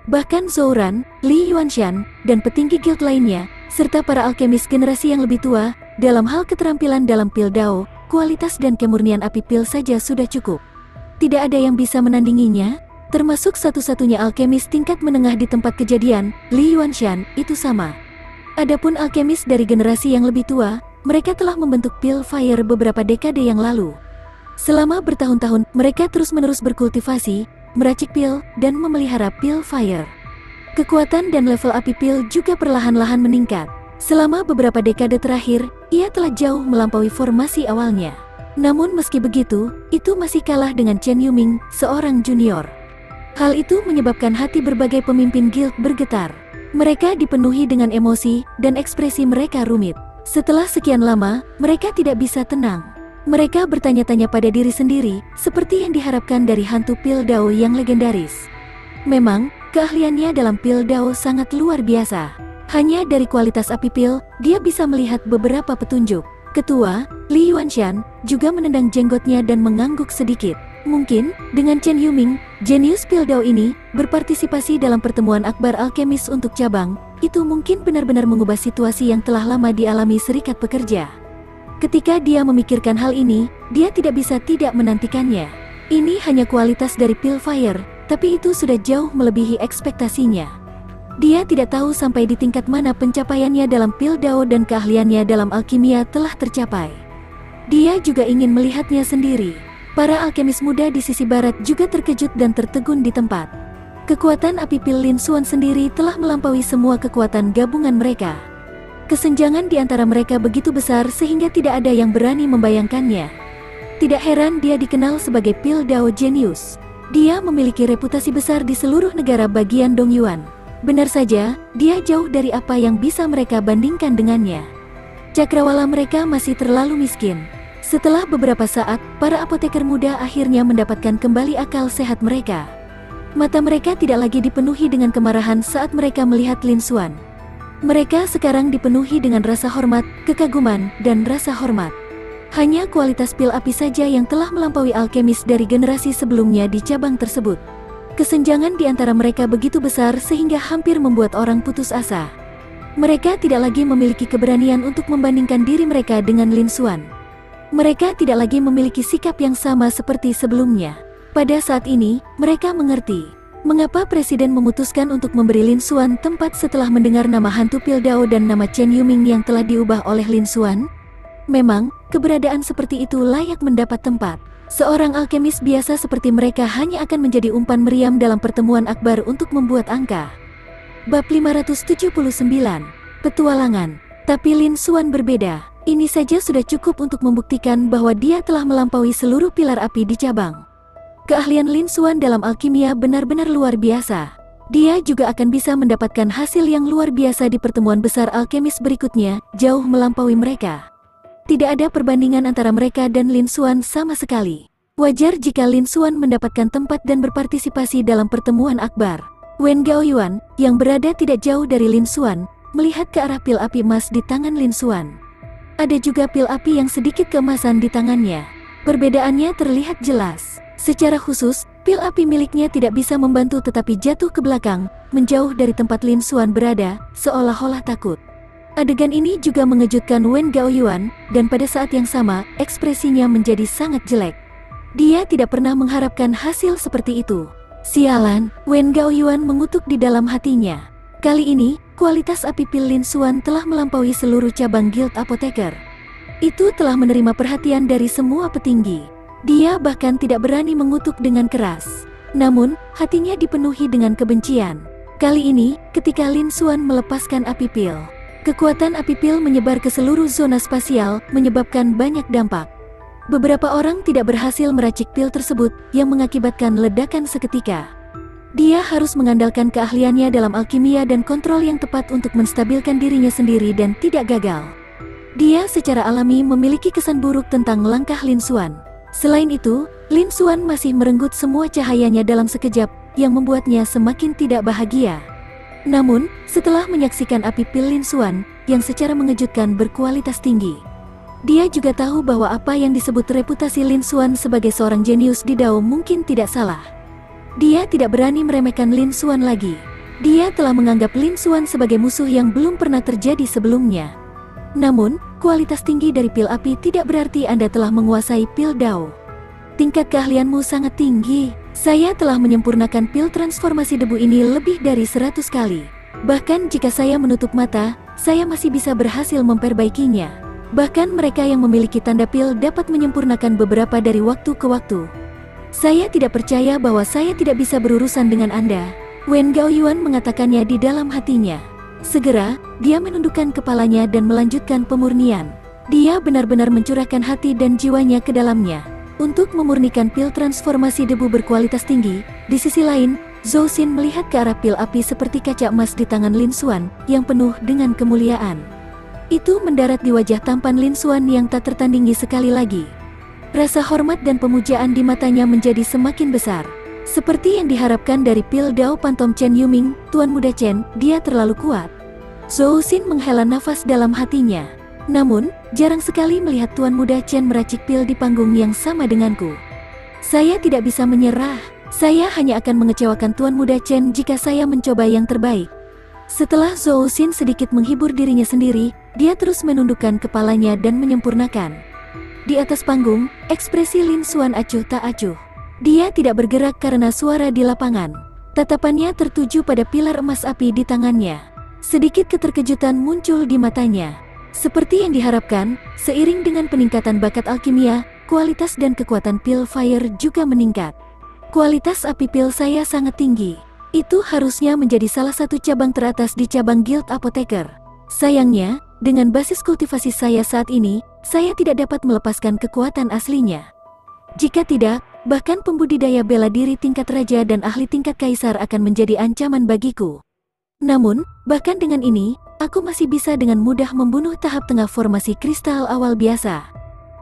Bahkan Zhou Ran, Li Yuanshan, dan petinggi guild lainnya, serta para alkemis generasi yang lebih tua, dalam hal keterampilan dalam pil Dao, kualitas dan kemurnian api pil saja sudah cukup. Tidak ada yang bisa menandinginya. Termasuk satu-satunya alkemis tingkat menengah di tempat kejadian, Li Yuanshan, itu sama. Adapun alkemis dari generasi yang lebih tua, mereka telah membentuk pil fire beberapa dekade yang lalu. Selama bertahun-tahun, mereka terus-menerus berkultivasi, meracik pil, dan memelihara pil fire. Kekuatan dan level api pil juga perlahan-lahan meningkat. Selama beberapa dekade terakhir, ia telah jauh melampaui formasi awalnya. Namun meski begitu, itu masih kalah dengan Chen Yuming, seorang junior. Hal itu menyebabkan hati berbagai pemimpin guild bergetar. Mereka dipenuhi dengan emosi, dan ekspresi mereka rumit. Setelah sekian lama, mereka tidak bisa tenang. Mereka bertanya-tanya pada diri sendiri, seperti yang diharapkan dari hantu pil Dao yang legendaris. Memang, keahliannya dalam pil Dao sangat luar biasa. Hanya dari kualitas api pil, dia bisa melihat beberapa petunjuk. Ketua, Li Yuanshan, juga menendang jenggotnya dan mengangguk sedikit. Mungkin, dengan Chen Yuming, jenius pil Dao ini, berpartisipasi dalam pertemuan akbar alkemis untuk cabang, itu mungkin benar-benar mengubah situasi yang telah lama dialami serikat pekerja. Ketika dia memikirkan hal ini, dia tidak bisa tidak menantikannya. Ini hanya kualitas dari pil fire, tapi itu sudah jauh melebihi ekspektasinya. Dia tidak tahu sampai di tingkat mana pencapaiannya dalam pil Dao dan keahliannya dalam alkimia telah tercapai. Dia juga ingin melihatnya sendiri. Para alkemis muda di sisi barat juga terkejut dan tertegun di tempat. Kekuatan api pil Lin Xuan sendiri telah melampaui semua kekuatan gabungan mereka. Kesenjangan di antara mereka begitu besar sehingga tidak ada yang berani membayangkannya. Tidak heran dia dikenal sebagai pil Dao Genius. Dia memiliki reputasi besar di seluruh negara bagian Dongyuan. Benar saja, dia jauh dari apa yang bisa mereka bandingkan dengannya. Cakrawala mereka masih terlalu miskin. Setelah beberapa saat, para apoteker muda akhirnya mendapatkan kembali akal sehat mereka. Mata mereka tidak lagi dipenuhi dengan kemarahan saat mereka melihat Lin Xuan. Mereka sekarang dipenuhi dengan rasa hormat, kekaguman, dan rasa hormat. Hanya kualitas pil api saja yang telah melampaui alkemis dari generasi sebelumnya di cabang tersebut. Kesenjangan di antara mereka begitu besar sehingga hampir membuat orang putus asa. Mereka tidak lagi memiliki keberanian untuk membandingkan diri mereka dengan Lin Xuan. Mereka tidak lagi memiliki sikap yang sama seperti sebelumnya. Pada saat ini, mereka mengerti mengapa Presiden memutuskan untuk memberi Lin Xuan tempat setelah mendengar nama hantu pil Dao dan nama Chen Yuming yang telah diubah oleh Lin Xuan. Memang, keberadaan seperti itu layak mendapat tempat. Seorang alkemis biasa seperti mereka hanya akan menjadi umpan meriam dalam pertemuan akbar untuk membuat angka. Bab 579, Petualangan. Tapi Lin Xuan berbeda. Ini saja sudah cukup untuk membuktikan bahwa dia telah melampaui seluruh pilar api di cabang. Keahlian Lin Xuan dalam alkimia benar-benar luar biasa. Dia juga akan bisa mendapatkan hasil yang luar biasa di pertemuan besar alkemis berikutnya, jauh melampaui mereka. Tidak ada perbandingan antara mereka dan Lin Xuan sama sekali. Wajar jika Lin Xuan mendapatkan tempat dan berpartisipasi dalam pertemuan akbar. Wen Gaoyuan, yang berada tidak jauh dari Lin Xuan, melihat ke arah pil api emas di tangan Lin Xuan. Ada juga pil api yang sedikit keemasan di tangannya. Perbedaannya terlihat jelas. Secara khusus, pil api miliknya tidak bisa membantu tetapi jatuh ke belakang, menjauh dari tempat Lin Xuan berada, seolah-olah takut. Adegan ini juga mengejutkan Wen Gaoyuan, dan pada saat yang sama, ekspresinya menjadi sangat jelek. Dia tidak pernah mengharapkan hasil seperti itu. Sialan, Wen Gaoyuan mengutuk di dalam hatinya. Kali ini, kualitas api pil Lin Xuan telah melampaui seluruh cabang guild apoteker. Itu telah menerima perhatian dari semua petinggi. Dia bahkan tidak berani mengutuk dengan keras. Namun, hatinya dipenuhi dengan kebencian. Kali ini, ketika Lin Xuan melepaskan api pil, kekuatan api pil menyebar ke seluruh zona spasial, menyebabkan banyak dampak. Beberapa orang tidak berhasil meracik pil tersebut, yang mengakibatkan ledakan seketika. Dia harus mengandalkan keahliannya dalam alkimia dan kontrol yang tepat untuk menstabilkan dirinya sendiri dan tidak gagal. Dia secara alami memiliki kesan buruk tentang langkah Lin Xuan. Selain itu, Lin Xuan masih merenggut semua cahayanya dalam sekejap, yang membuatnya semakin tidak bahagia. Namun, setelah menyaksikan api pil Lin Xuan, yang secara mengejutkan berkualitas tinggi, dia juga tahu bahwa apa yang disebut reputasi Lin Xuan sebagai seorang jenius di Dao mungkin tidak salah. Dia tidak berani meremehkan Lin Xuan lagi. Dia telah menganggap Lin Xuan sebagai musuh yang belum pernah terjadi sebelumnya. Namun, kualitas tinggi dari pil api tidak berarti Anda telah menguasai pil Dao. tingkat keahlianmu sangat tinggi. Saya telah menyempurnakan pil transformasi debu ini lebih dari 100 kali. Bahkan jika saya menutup mata, saya masih bisa berhasil memperbaikinya. Bahkan mereka yang memiliki tanda pil dapat menyempurnakan beberapa dari waktu ke waktu. Saya tidak percaya bahwa saya tidak bisa berurusan dengan Anda. Wen Gaoyuan mengatakannya di dalam hatinya. Segera, dia menundukkan kepalanya dan melanjutkan pemurnian. Dia benar-benar mencurahkan hati dan jiwanya ke dalamnya untuk memurnikan pil transformasi debu berkualitas tinggi. Di sisi lain, Zhou Xin melihat ke arah pil api seperti kaca emas di tangan Lin Xuan yang penuh dengan kemuliaan. Itu mendarat di wajah tampan Lin Xuan yang tak tertandingi sekali lagi. Rasa hormat dan pemujaan di matanya menjadi semakin besar. Seperti yang diharapkan dari pil Dao Pantom Chen Yuming, Tuan Muda Chen, dia terlalu kuat. Zhou Xin menghela nafas dalam hatinya. Namun, jarang sekali melihat Tuan Muda Chen meracik pil di panggung yang sama denganku. Saya tidak bisa menyerah. Saya hanya akan mengecewakan Tuan Muda Chen jika saya mencoba yang terbaik. Setelah Zhou Xin sedikit menghibur dirinya sendiri, dia terus menundukkan kepalanya dan menyempurnakan. Di atas panggung, ekspresi Lin Xuan acuh tak acuh. Dia tidak bergerak karena suara di lapangan. Tatapannya tertuju pada pilar emas api di tangannya. Sedikit keterkejutan muncul di matanya. Seperti yang diharapkan, seiring dengan peningkatan bakat alkimia, kualitas dan kekuatan pil fire juga meningkat. Kualitas api pil saya sangat tinggi. Itu harusnya menjadi salah satu cabang teratas di cabang Guild Apoteker. Sayangnya, dengan basis kultivasi saya saat ini, saya tidak dapat melepaskan kekuatan aslinya. Jika tidak, bahkan pembudidaya bela diri tingkat raja dan ahli tingkat kaisar akan menjadi ancaman bagiku. Namun, bahkan dengan ini, aku masih bisa dengan mudah membunuh tahap tengah formasi kristal awal biasa.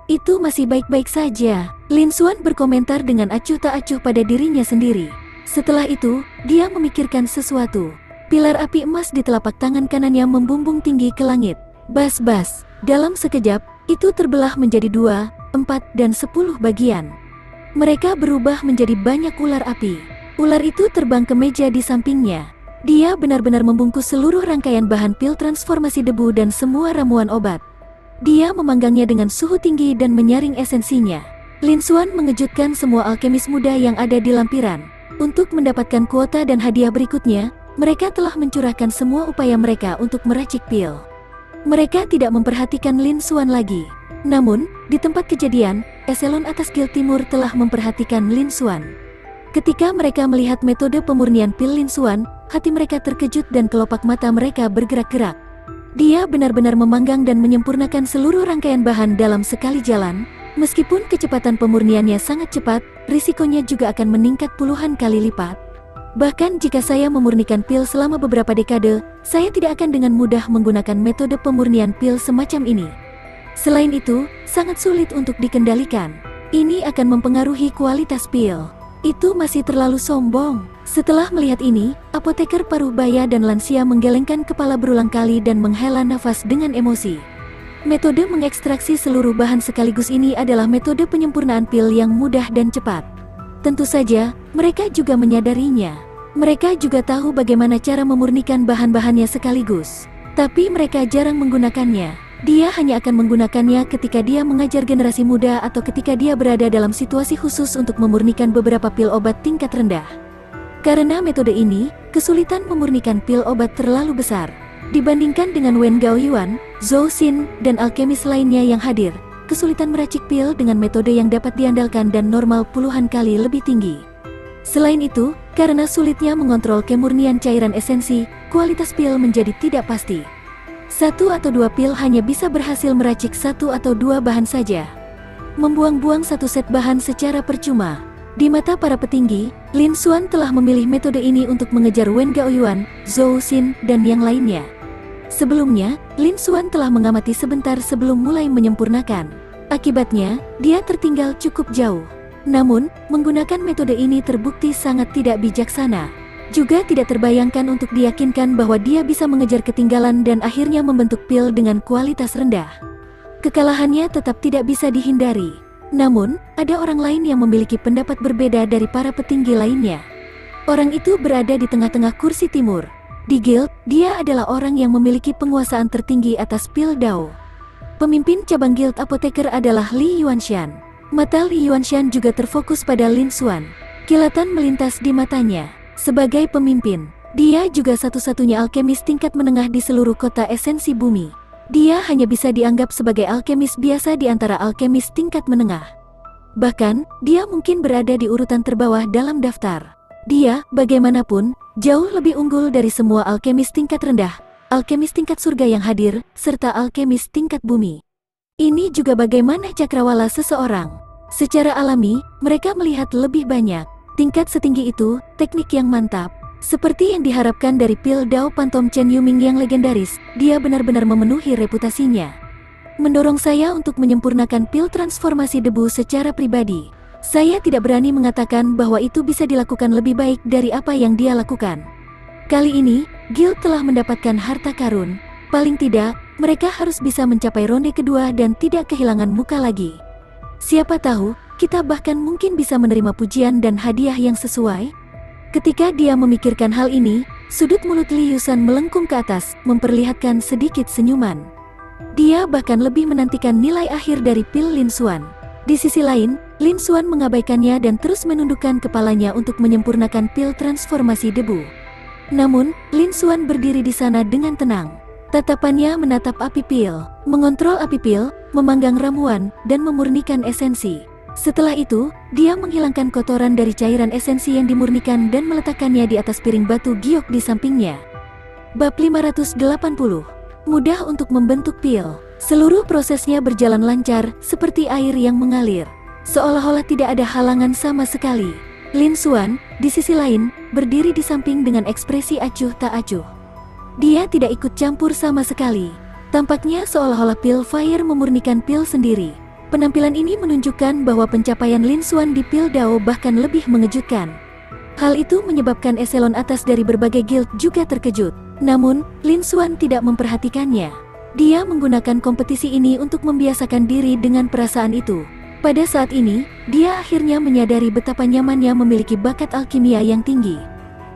Itu masih baik-baik saja, Lin Xuan berkomentar dengan acuh tak acuh pada dirinya sendiri. Setelah itu, dia memikirkan sesuatu. Pilar api emas di telapak tangan kanannya membumbung tinggi ke langit. Bas-bas, dalam sekejap, itu terbelah menjadi 2, 4, dan 10 bagian. Mereka berubah menjadi banyak ular api. Ular itu terbang ke meja di sampingnya. Dia benar-benar membungkus seluruh rangkaian bahan pil transformasi debu dan semua ramuan obat. Dia memanggangnya dengan suhu tinggi dan menyaring esensinya. Lin Xuan mengejutkan semua alkemis muda yang ada di lampiran. Untuk mendapatkan kuota dan hadiah berikutnya, mereka telah mencurahkan semua upaya mereka untuk meracik pil. Mereka tidak memperhatikan Lin Xuan lagi. Namun, di tempat kejadian, eselon atas Guild Timur telah memperhatikan Lin Xuan. Ketika mereka melihat metode pemurnian pil Lin Xuan, hati mereka terkejut dan kelopak mata mereka bergerak-gerak. Dia benar-benar memanggang dan menyempurnakan seluruh rangkaian bahan dalam sekali jalan. Meskipun kecepatan pemurniannya sangat cepat, risikonya juga akan meningkat puluhan kali lipat. Bahkan jika saya memurnikan pil selama beberapa dekade, saya tidak akan dengan mudah menggunakan metode pemurnian pil semacam ini. Selain itu, sangat sulit untuk dikendalikan. Ini akan mempengaruhi kualitas pil. Itu masih terlalu sombong. Setelah melihat ini, apoteker paruh baya dan lansia menggelengkan kepala berulang kali dan menghela nafas dengan emosi. Metode mengekstraksi seluruh bahan sekaligus ini adalah metode penyempurnaan pil yang mudah dan cepat. Tentu saja, mereka juga menyadarinya. Mereka juga tahu bagaimana cara memurnikan bahan-bahannya sekaligus. Tapi mereka jarang menggunakannya. Dia hanya akan menggunakannya ketika dia mengajar generasi muda atau ketika dia berada dalam situasi khusus untuk memurnikan beberapa pil obat tingkat rendah. Karena metode ini, kesulitan memurnikan pil obat terlalu besar. Dibandingkan dengan Wen Gaoyuan, Zhou Xin, dan alkemis lainnya yang hadir, kesulitan meracik pil dengan metode yang dapat diandalkan dan normal puluhan kali lebih tinggi. Selain itu, karena sulitnya mengontrol kemurnian cairan esensi, kualitas pil menjadi tidak pasti. 1 atau 2 pil hanya bisa berhasil meracik 1 atau 2 bahan saja. Membuang-buang satu set bahan secara percuma. Di mata para petinggi, Lin Xuan telah memilih metode ini untuk mengejar Wen Gaoyuan, Zhou Xin, dan yang lainnya. Sebelumnya, Lin Xuan telah mengamati sebentar sebelum mulai menyempurnakan. Akibatnya, dia tertinggal cukup jauh. Namun, menggunakan metode ini terbukti sangat tidak bijaksana. Juga tidak terbayangkan untuk diyakinkan bahwa dia bisa mengejar ketinggalan dan akhirnya membentuk pil dengan kualitas rendah. Kekalahannya tetap tidak bisa dihindari. Namun, ada orang lain yang memiliki pendapat berbeda dari para petinggi lainnya. Orang itu berada di tengah-tengah kursi timur. Di guild, dia adalah orang yang memiliki penguasaan tertinggi atas pil Dao. Pemimpin cabang guild apoteker adalah Li Yuanshan. Mata Li Yuanshan juga terfokus pada Lin Xuan. Kilatan melintas di matanya. Sebagai pemimpin, dia juga satu-satunya alkemis tingkat menengah di seluruh kota esensi bumi. Dia hanya bisa dianggap sebagai alkemis biasa di antara alkemis tingkat menengah. Bahkan, dia mungkin berada di urutan terbawah dalam daftar. Dia, bagaimanapun, jauh lebih unggul dari semua alkemis tingkat rendah, alkemis tingkat surga yang hadir, serta alkemis tingkat bumi. Ini juga bagaimana cakrawala seseorang. Secara alami, mereka melihat lebih banyak. Tingkat setinggi itu, teknik yang mantap. Seperti yang diharapkan dari pil Dao Pantom Chen Yuming yang legendaris, dia benar-benar memenuhi reputasinya. Mendorong saya untuk menyempurnakan pil transformasi debu secara pribadi. Saya tidak berani mengatakan bahwa itu bisa dilakukan lebih baik dari apa yang dia lakukan. Kali ini, Guild telah mendapatkan harta karun. Paling tidak, mereka harus bisa mencapai ronde kedua dan tidak kehilangan muka lagi. Siapa tahu, kita bahkan mungkin bisa menerima pujian dan hadiah yang sesuai. Ketika dia memikirkan hal ini, sudut mulut Li Yusan melengkung ke atas, memperlihatkan sedikit senyuman. Dia bahkan lebih menantikan nilai akhir dari pil Lin Xuan. Di sisi lain, Lin Xuan mengabaikannya dan terus menundukkan kepalanya untuk menyempurnakan pil transformasi debu. Namun, Lin Xuan berdiri di sana dengan tenang. Tatapannya menatap api pil, mengontrol api pil, memanggang ramuan, dan memurnikan esensi. Setelah itu, dia menghilangkan kotoran dari cairan esensi yang dimurnikan dan meletakkannya di atas piring batu giok di sampingnya. Bab 580. Mudah untuk membentuk pil. Seluruh prosesnya berjalan lancar, seperti air yang mengalir. Seolah-olah tidak ada halangan sama sekali. Lin Xuan, di sisi lain, berdiri di samping dengan ekspresi acuh tak acuh. Dia tidak ikut campur sama sekali. Tampaknya seolah-olah pil Fire memurnikan pil sendiri. Penampilan ini menunjukkan bahwa pencapaian Lin Xuan di pil Dao bahkan lebih mengejutkan. Hal itu menyebabkan eselon atas dari berbagai guild juga terkejut. Namun, Lin Xuan tidak memperhatikannya. Dia menggunakan kompetisi ini untuk membiasakan diri dengan perasaan itu. Pada saat ini, dia akhirnya menyadari betapa nyamannya memiliki bakat alkimia yang tinggi.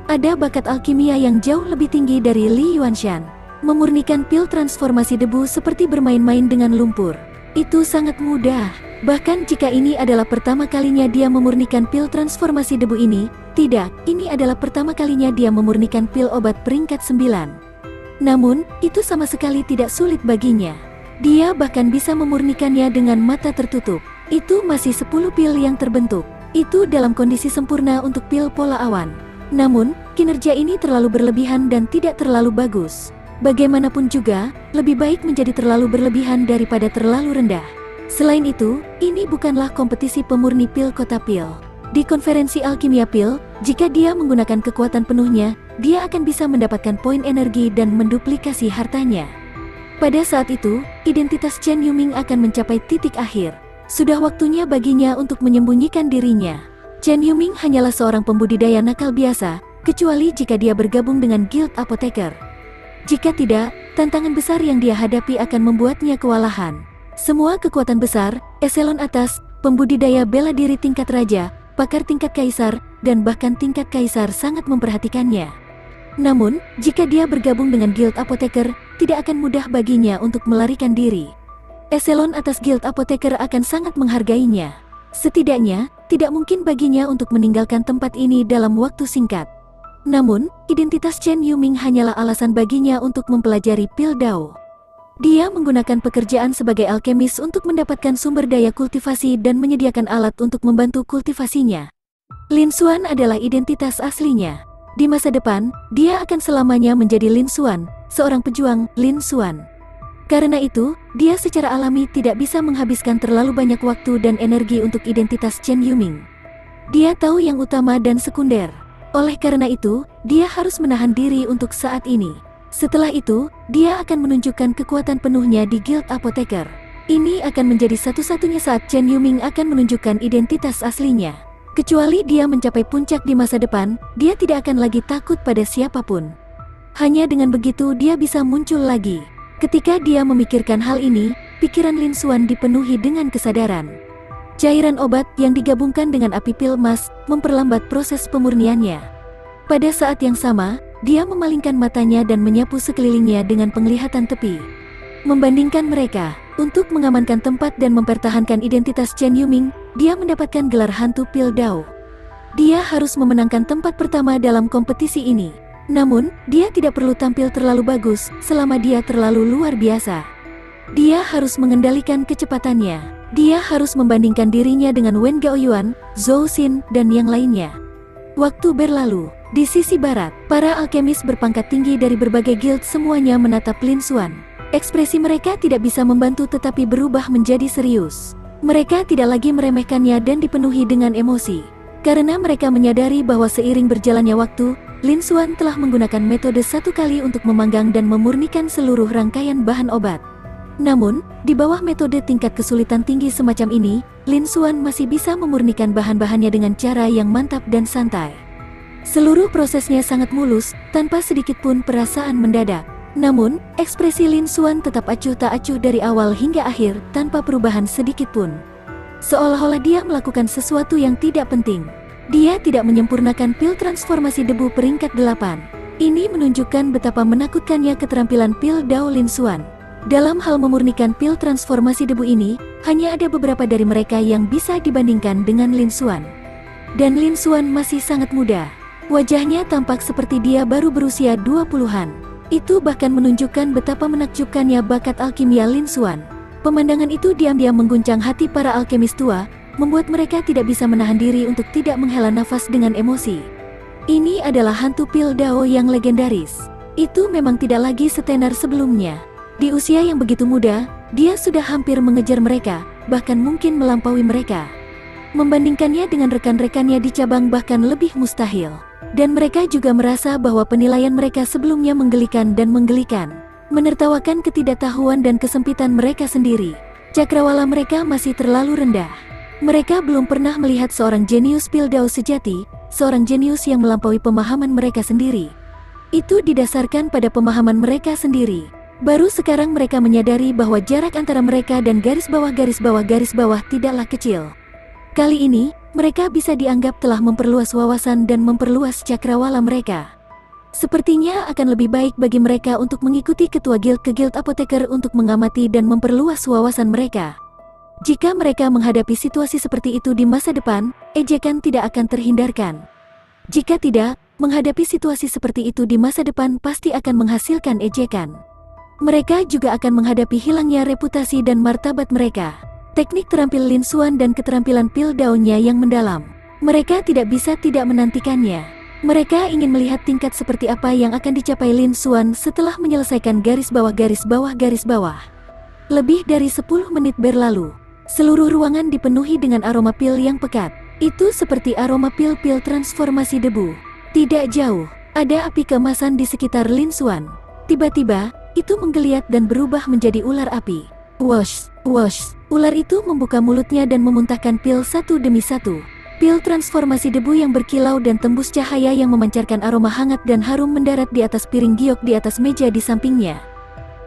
Ada bakat alkimia yang jauh lebih tinggi dari Li Yuanshan. Memurnikan pil transformasi debu seperti bermain-main dengan lumpur. Itu sangat mudah. Bahkan jika ini adalah pertama kalinya dia memurnikan pil transformasi debu ini, tidak, ini adalah pertama kalinya dia memurnikan pil obat peringkat 9. Namun, itu sama sekali tidak sulit baginya. Dia bahkan bisa memurnikannya dengan mata tertutup. Itu masih 10 pil yang terbentuk. Itu dalam kondisi sempurna untuk pil pola awan. Namun, kinerja ini terlalu berlebihan dan tidak terlalu bagus. Bagaimanapun juga, lebih baik menjadi terlalu berlebihan daripada terlalu rendah. Selain itu, ini bukanlah kompetisi pemurni pil kota pil. Di konferensi alkimia pil, jika dia menggunakan kekuatan penuhnya, dia akan bisa mendapatkan poin energi dan menduplikasi hartanya. Pada saat itu, identitas Chen Yuming akan mencapai titik akhir. Sudah waktunya baginya untuk menyembunyikan dirinya. Chen Yuming hanyalah seorang pembudidaya nakal biasa, kecuali jika dia bergabung dengan Guild Apoteker. Jika tidak, tantangan besar yang dia hadapi akan membuatnya kewalahan. Semua kekuatan besar, eselon atas, pembudidaya bela diri tingkat raja, pakar tingkat kaisar, dan bahkan tingkat kaisar sangat memperhatikannya. Namun, jika dia bergabung dengan Guild Apoteker, tidak akan mudah baginya untuk melarikan diri. Eselon atas Guild Apoteker akan sangat menghargainya. Setidaknya, tidak mungkin baginya untuk meninggalkan tempat ini dalam waktu singkat. Namun, identitas Chen Yuming hanyalah alasan baginya untuk mempelajari pil Dao. Dia menggunakan pekerjaan sebagai alkemis untuk mendapatkan sumber daya kultivasi dan menyediakan alat untuk membantu kultivasinya. Lin Xuan adalah identitas aslinya. Di masa depan, dia akan selamanya menjadi Lin Xuan, seorang pejuang Lin Xuan. Karena itu, dia secara alami tidak bisa menghabiskan terlalu banyak waktu dan energi untuk identitas Chen Yuming. Dia tahu yang utama dan sekunder. Oleh karena itu, dia harus menahan diri untuk saat ini. Setelah itu, dia akan menunjukkan kekuatan penuhnya di Guild Apoteker. Ini akan menjadi satu-satunya saat Chen Yuming akan menunjukkan identitas aslinya. Kecuali dia mencapai puncak di masa depan, dia tidak akan lagi takut pada siapapun. Hanya dengan begitu dia bisa muncul lagi. Ketika dia memikirkan hal ini, pikiran Lin Xuan dipenuhi dengan kesadaran. Cairan obat yang digabungkan dengan api pil emas memperlambat proses pemurniannya. Pada saat yang sama, dia memalingkan matanya dan menyapu sekelilingnya dengan penglihatan tepi. Membandingkan mereka, untuk mengamankan tempat dan mempertahankan identitas Chen Yuming, dia mendapatkan gelar hantu pil Dao. Dia harus memenangkan tempat pertama dalam kompetisi ini. Namun, dia tidak perlu tampil terlalu bagus selama dia terlalu luar biasa. Dia harus mengendalikan kecepatannya. Dia harus membandingkan dirinya dengan Wen Gaoyuan, Zhou Xin, dan yang lainnya. Waktu berlalu. Di sisi barat, para alkemis berpangkat tinggi dari berbagai guild semuanya menatap Lin Xuan. Ekspresi mereka tidak bisa membantu tetapi berubah menjadi serius. Mereka tidak lagi meremehkannya dan dipenuhi dengan emosi. Karena mereka menyadari bahwa seiring berjalannya waktu, Lin Xuan telah menggunakan metode satu kali untuk memanggang dan memurnikan seluruh rangkaian bahan obat. Namun, di bawah metode tingkat kesulitan tinggi semacam ini, Lin Xuan masih bisa memurnikan bahan-bahannya dengan cara yang mantap dan santai. Seluruh prosesnya sangat mulus, tanpa sedikit pun perasaan mendadak. Namun, ekspresi Lin Xuan tetap acuh tak acuh dari awal hingga akhir, tanpa perubahan sedikit pun. Seolah-olah dia melakukan sesuatu yang tidak penting. Dia tidak menyempurnakan pil transformasi debu peringkat 8. Ini menunjukkan betapa menakutkannya keterampilan pil Dao Lin Xuan. Dalam hal memurnikan pil transformasi debu ini, hanya ada beberapa dari mereka yang bisa dibandingkan dengan Lin Xuan. Dan Lin Xuan masih sangat muda. Wajahnya tampak seperti dia baru berusia 20-an. Itu bahkan menunjukkan betapa menakjubkannya bakat alkimia Lin Xuan. Pemandangan itu diam-diam mengguncang hati para alkemis tua, membuat mereka tidak bisa menahan diri untuk tidak menghela nafas dengan emosi. Ini adalah hantu pil Dao yang legendaris. Itu memang tidak lagi setenar sebelumnya. Di usia yang begitu muda, dia sudah hampir mengejar mereka, bahkan mungkin melampaui mereka. Membandingkannya dengan rekan-rekannya di cabang bahkan lebih mustahil. Dan mereka juga merasa bahwa penilaian mereka sebelumnya menggelikan dan menggelikan. Menertawakan ketidaktahuan dan kesempitan mereka sendiri. Cakrawala mereka masih terlalu rendah. Mereka belum pernah melihat seorang jenius pil Dao sejati, seorang jenius yang melampaui pemahaman mereka sendiri. Itu didasarkan pada pemahaman mereka sendiri. Baru sekarang mereka menyadari bahwa jarak antara mereka dan garis bawah tidaklah kecil. Kali ini, mereka bisa dianggap telah memperluas wawasan dan memperluas cakrawala mereka. Sepertinya akan lebih baik bagi mereka untuk mengikuti ketua guild ke guild apoteker untuk mengamati dan memperluas wawasan mereka. Jika mereka menghadapi situasi seperti itu di masa depan, ejekan tidak akan terhindarkan. Jika tidak, menghadapi situasi seperti itu di masa depan pasti akan menghasilkan ejekan. Mereka juga akan menghadapi hilangnya reputasi dan martabat mereka. Teknik terampil Lin Xuan dan keterampilan pil Dao-nya yang mendalam. Mereka tidak bisa tidak menantikannya. Mereka ingin melihat tingkat seperti apa yang akan dicapai Lin Xuan setelah menyelesaikan garis bawah. Lebih dari 10 menit berlalu. Seluruh ruangan dipenuhi dengan aroma pil yang pekat. Itu seperti aroma pil-pil transformasi debu. Tidak jauh, ada api keemasan di sekitar Lin Xuan. Tiba-tiba, itu menggeliat dan berubah menjadi ular api. Wosh, wosh. Ular itu membuka mulutnya dan memuntahkan pil satu demi satu. Pil transformasi debu yang berkilau dan tembus cahaya yang memancarkan aroma hangat dan harum mendarat di atas piring giok di atas meja di sampingnya.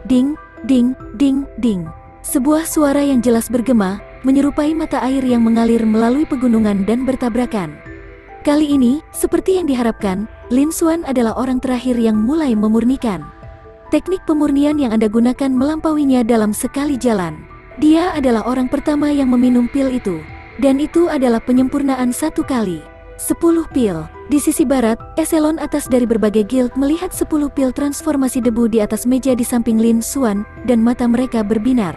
Ding, ding, ding, ding. Sebuah suara yang jelas bergema, menyerupai mata air yang mengalir melalui pegunungan dan bertabrakan. Kali ini, seperti yang diharapkan, Lin Xuan adalah orang terakhir yang mulai memurnikan. Teknik pemurnian yang Anda gunakan melampauinya dalam sekali jalan. Dia adalah orang pertama yang meminum pil itu. Dan itu adalah penyempurnaan satu kali. 10 pil. Di sisi barat, eselon atas dari berbagai guild melihat 10 pil transformasi debu di atas meja di samping Lin Xuan, dan mata mereka berbinar.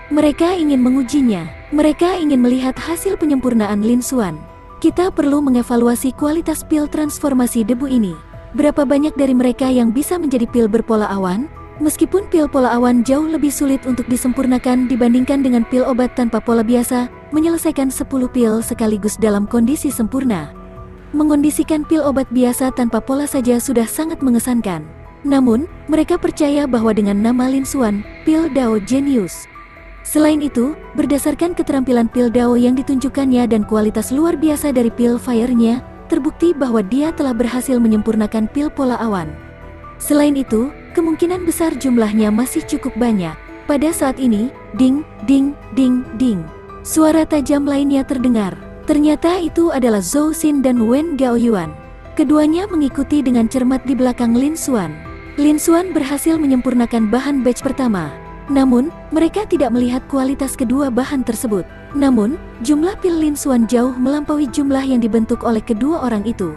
Mereka ingin mengujinya. Mereka ingin melihat hasil penyempurnaan Lin Xuan. Kita perlu mengevaluasi kualitas pil transformasi debu ini. Berapa banyak dari mereka yang bisa menjadi pil berpola awan? Meskipun pil pola awan jauh lebih sulit untuk disempurnakan dibandingkan dengan pil obat tanpa pola biasa, menyelesaikan 10 pil sekaligus dalam kondisi sempurna. Mengondisikan pil obat biasa tanpa pola saja sudah sangat mengesankan. Namun, mereka percaya bahwa dengan nama Lin Xuan, pil Dao Genius. Selain itu, berdasarkan keterampilan pil Dao yang ditunjukkannya dan kualitas luar biasa dari pil Fire-nya, terbukti bahwa dia telah berhasil menyempurnakan pil pola awan. Selain itu, kemungkinan besar jumlahnya masih cukup banyak. Pada saat ini, ding, ding, ding, ding. Suara tajam lainnya terdengar. Ternyata itu adalah Zhou Xin dan Wen Gaoyuan. Keduanya mengikuti dengan cermat di belakang Lin Xuan. Lin Xuan berhasil menyempurnakan bahan batch pertama. Namun, mereka tidak melihat kualitas kedua bahan tersebut. Namun, jumlah pil Lin Xuan jauh melampaui jumlah yang dibentuk oleh kedua orang itu.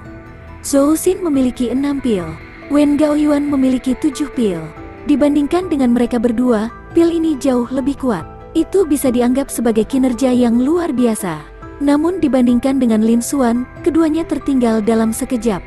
Zhou Xin memiliki 6 pil. Wen Gaoyuan memiliki 7 pil. Dibandingkan dengan mereka berdua, pil ini jauh lebih kuat. Itu bisa dianggap sebagai kinerja yang luar biasa. Namun dibandingkan dengan Lin Xuan, keduanya tertinggal dalam sekejap.